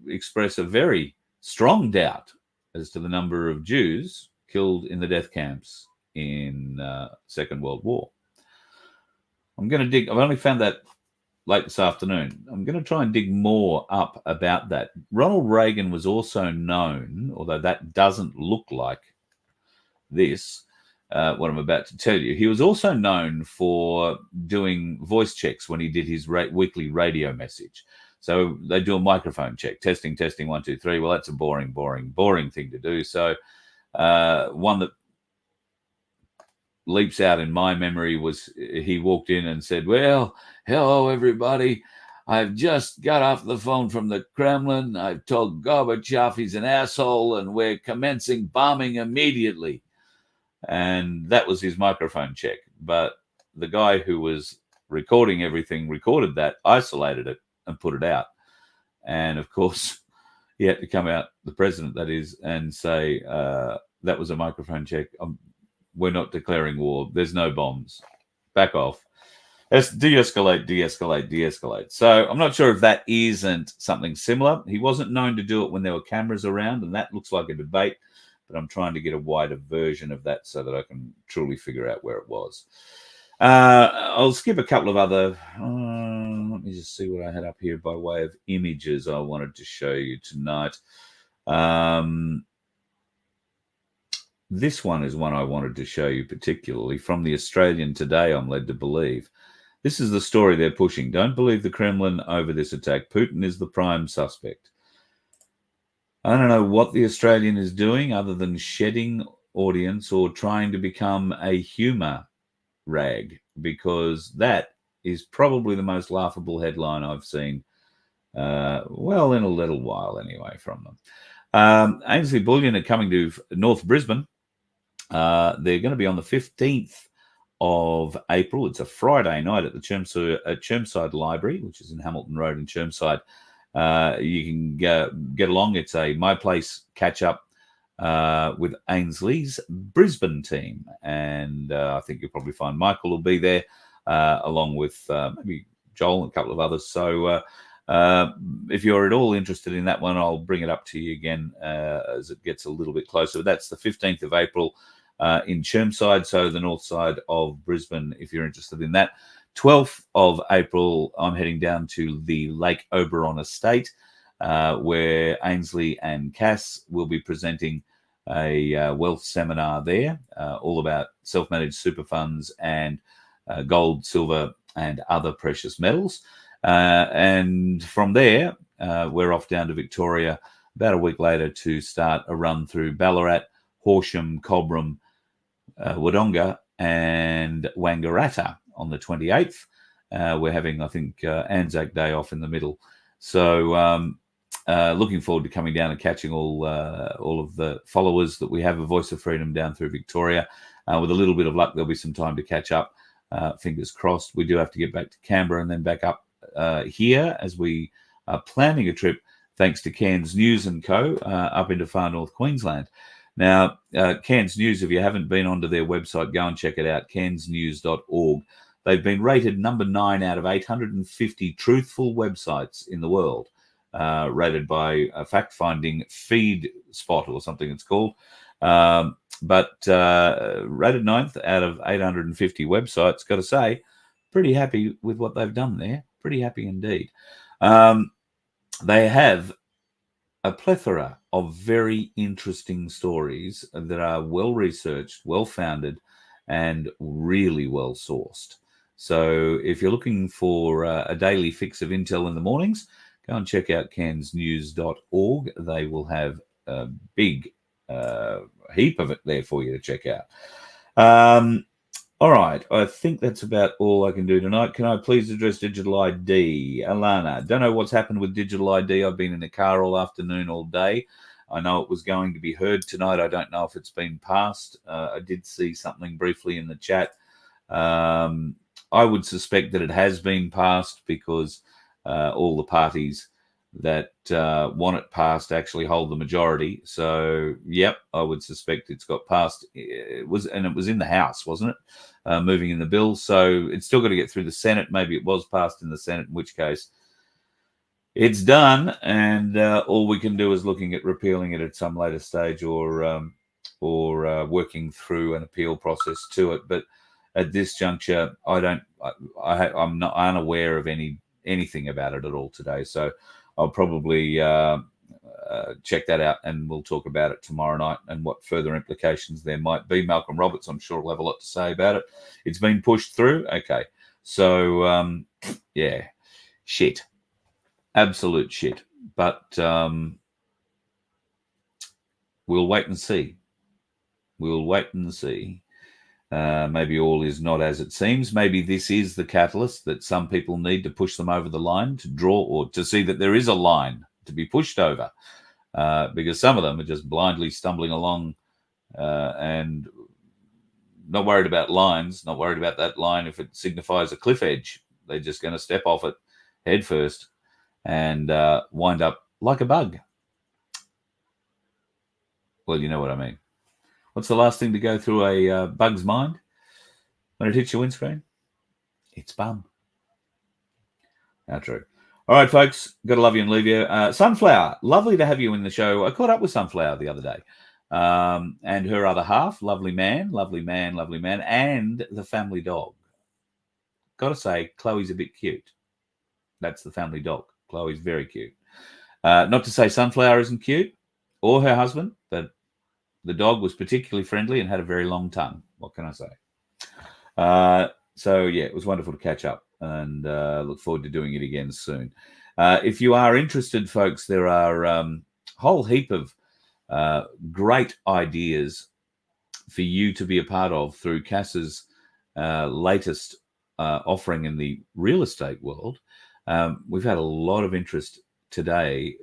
express a very strong doubt as to the number of Jews killed in the death camps in Second World War. I'm going to dig. I've only found that late this afternoon. I'm going to try and dig more up about that. Ronald Reagan was also known, although that doesn't look like this, what I'm about to tell you. He was also known for doing voice checks when he did his weekly radio message. So they do a microphone check, testing, 1, 2, 3. Well, that's a boring thing to do. So one that leaps out in my memory was he walked in and said, well, hello, everybody. I've just got off the phone from the Kremlin. I've told Gorbachev he's an asshole and we're commencing bombing immediately. And that was his microphone check. But the guy who was recording everything recorded that, isolated it, and put it out. And of course, he had to come out, the president that is, and say, that was a microphone check. We're not declaring war. There's no bombs. Back off. De-escalate. So I'm not sure if that isn't something similar. He wasn't known to do it when there were cameras around, and that looks like a debate, but I'm trying to get a wider version of that so that I can truly figure out where it was. I'll skip a couple of other, let me just see what I had up here by way of images I wanted to show you tonight. This one is one I wanted to show you particularly from the Australian today, I'm led to believe. This is the story they're pushing. Don't believe the Kremlin over this attack. Putin is the prime suspect. I don't know what the Australian is doing other than shedding audience or trying to become a humour rag, because that is probably the most laughable headline I've seen, well, in a little while anyway, from them. Ainsley Bullion are coming to North Brisbane. They're going to be on the 15th of April. It's a Friday night at the Chermside Library, which is in Hamilton Road in Chermside. You can get along. It's a My Place catch-up with Ainsley's Brisbane team. And I think you'll probably find Michael will be there, along with maybe Joel and a couple of others. So if you're at all interested in that one, I'll bring it up to you again as it gets a little bit closer. That's the 15th of April in Chermside, so the north side of Brisbane, if you're interested in that. 12th of April, I'm heading down to the Lake Oberon Estate where Ainsley and Cass will be presenting a wealth seminar there, all about self-managed super funds and gold, silver, and other precious metals. And from there, we're off down to Victoria about a week later to start a run through Ballarat, Horsham, Cobram, Wodonga, and Wangaratta on the 28th. We're having, I think, Anzac Day off in the middle. So looking forward to coming down and catching all of the followers that we have of Voice of Freedom down through Victoria. With a little bit of luck, there'll be some time to catch up. Fingers crossed. We do have to get back to Canberra and then back up here as we are planning a trip, thanks to Cairns News & Co. Up into far north Queensland. Now, Cairns News, if you haven't been onto their website, go and check it out, cairnsnews.org. They've been rated number 9 out of 850 truthful websites in the world, rated by a fact-finding feed spot or something it's called. But rated 9th out of 850 websites. Got to say, pretty happy with what they've done there. Pretty happy indeed. They have a plethora of very interesting stories that are well researched, well founded, and really well sourced. So if you're looking for a daily fix of intel in the mornings, go and check out cairnsnews.org. They will have a big heap of it there for you to check out. All right, I think that's about all I can do tonight. Can I please address digital ID? Alana, don't know what's happened with digital ID. I've been in the car all afternoon, all day. I know it was going to be heard tonight. I don't know if it's been passed. I did see something briefly in the chat. I would suspect that it has been passed because all the parties that want it passed actually hold the majority. So, yep, I would suspect it's got passed. It was in the House, wasn't it? Moving in the bill. So it's still got to get through the Senate. Maybe it was passed in the Senate, in which case it's done. And all we can do is looking at repealing it at some later stage or working through an appeal process to it. But at this juncture, I'm not unaware of anything about it at all today. So I'll probably check that out, and we'll talk about it tomorrow night and what further implications there might be. Malcolm Roberts, I'm sure, will have a lot to say about it. It's been pushed through. Okay. So, yeah, shit. Absolute shit. But we'll wait and see. We'll wait and see. Maybe all is not as it seems. Maybe this is the catalyst that some people need to push them over the line, to draw or to see that there is a line to be pushed over, because some of them are just blindly stumbling along and not worried about lines, not worried about that line if it signifies a cliff edge. They're just going to step off it head first and wind up like a bug. Well, you know what I mean. What's the last thing to go through a bug's mind when it hits your windscreen? It's bum. How true. All right, folks, got to love you and leave you. Sunflower, lovely to have you in the show. I caught up with Sunflower the other day, and her other half, lovely man, and the family dog. Got to say, Chloe's a bit cute. That's the family dog. Chloe's very cute. Not to say Sunflower isn't cute, or her husband, but the dog was particularly friendly and had a very long tongue. What can I say? So, yeah, it was wonderful to catch up, and look forward to doing it again soon. If you are interested, folks, there are a whole heap of great ideas for you to be a part of through Cass's latest offering in the real estate world. We've had a lot of interest today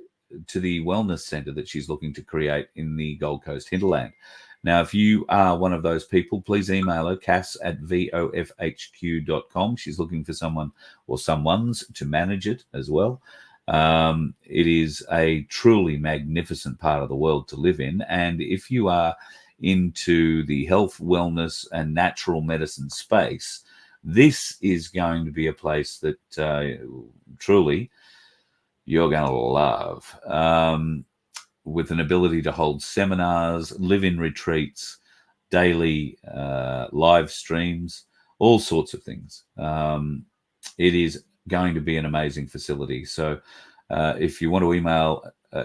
to the wellness centre that she's looking to create in the Gold Coast hinterland. Now, if you are one of those people, please email her, cass@vofhq.com. She's looking for someone or someones to manage it as well. It is a truly magnificent part of the world to live in. And if you are into the health, wellness, and natural medicine space, this is going to be a place that truly you're going to love, with an ability to hold seminars, live-in retreats, daily live streams, all sorts of things. It is going to be an amazing facility. So If you want to email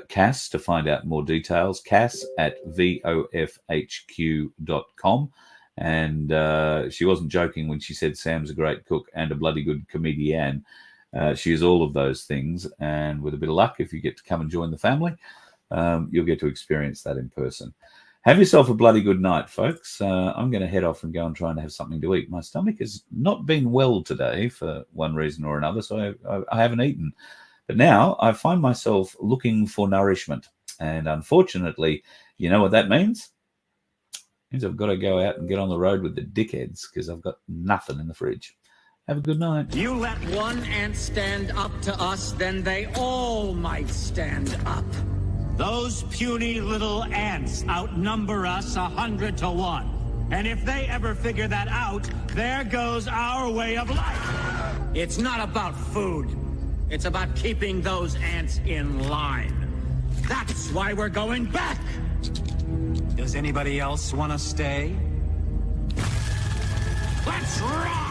Cass to find out more details, cass@vofhq.com. And she wasn't joking when she said Sam's a great cook and a bloody good comedian. She is all of those things. And with a bit of luck, if you get to come and join the family, you'll get to experience that in person. Have yourself a bloody good night, folks. I'm going to head off and go and try and have something to eat. My stomach has not been well today for one reason or another, so I haven't eaten. But now I find myself looking for nourishment. And unfortunately, you know what that means? It means I've got to go out and get on the road with the dickheads because I've got nothing in the fridge. Have a good night. You let one ant stand up to us, then they all might stand up. Those puny little ants outnumber us 100 to 1. And if they ever figure that out, there goes our way of life. It's not about food. It's about keeping those ants in line. That's why we're going back. Does anybody else want to stay? Let's rock!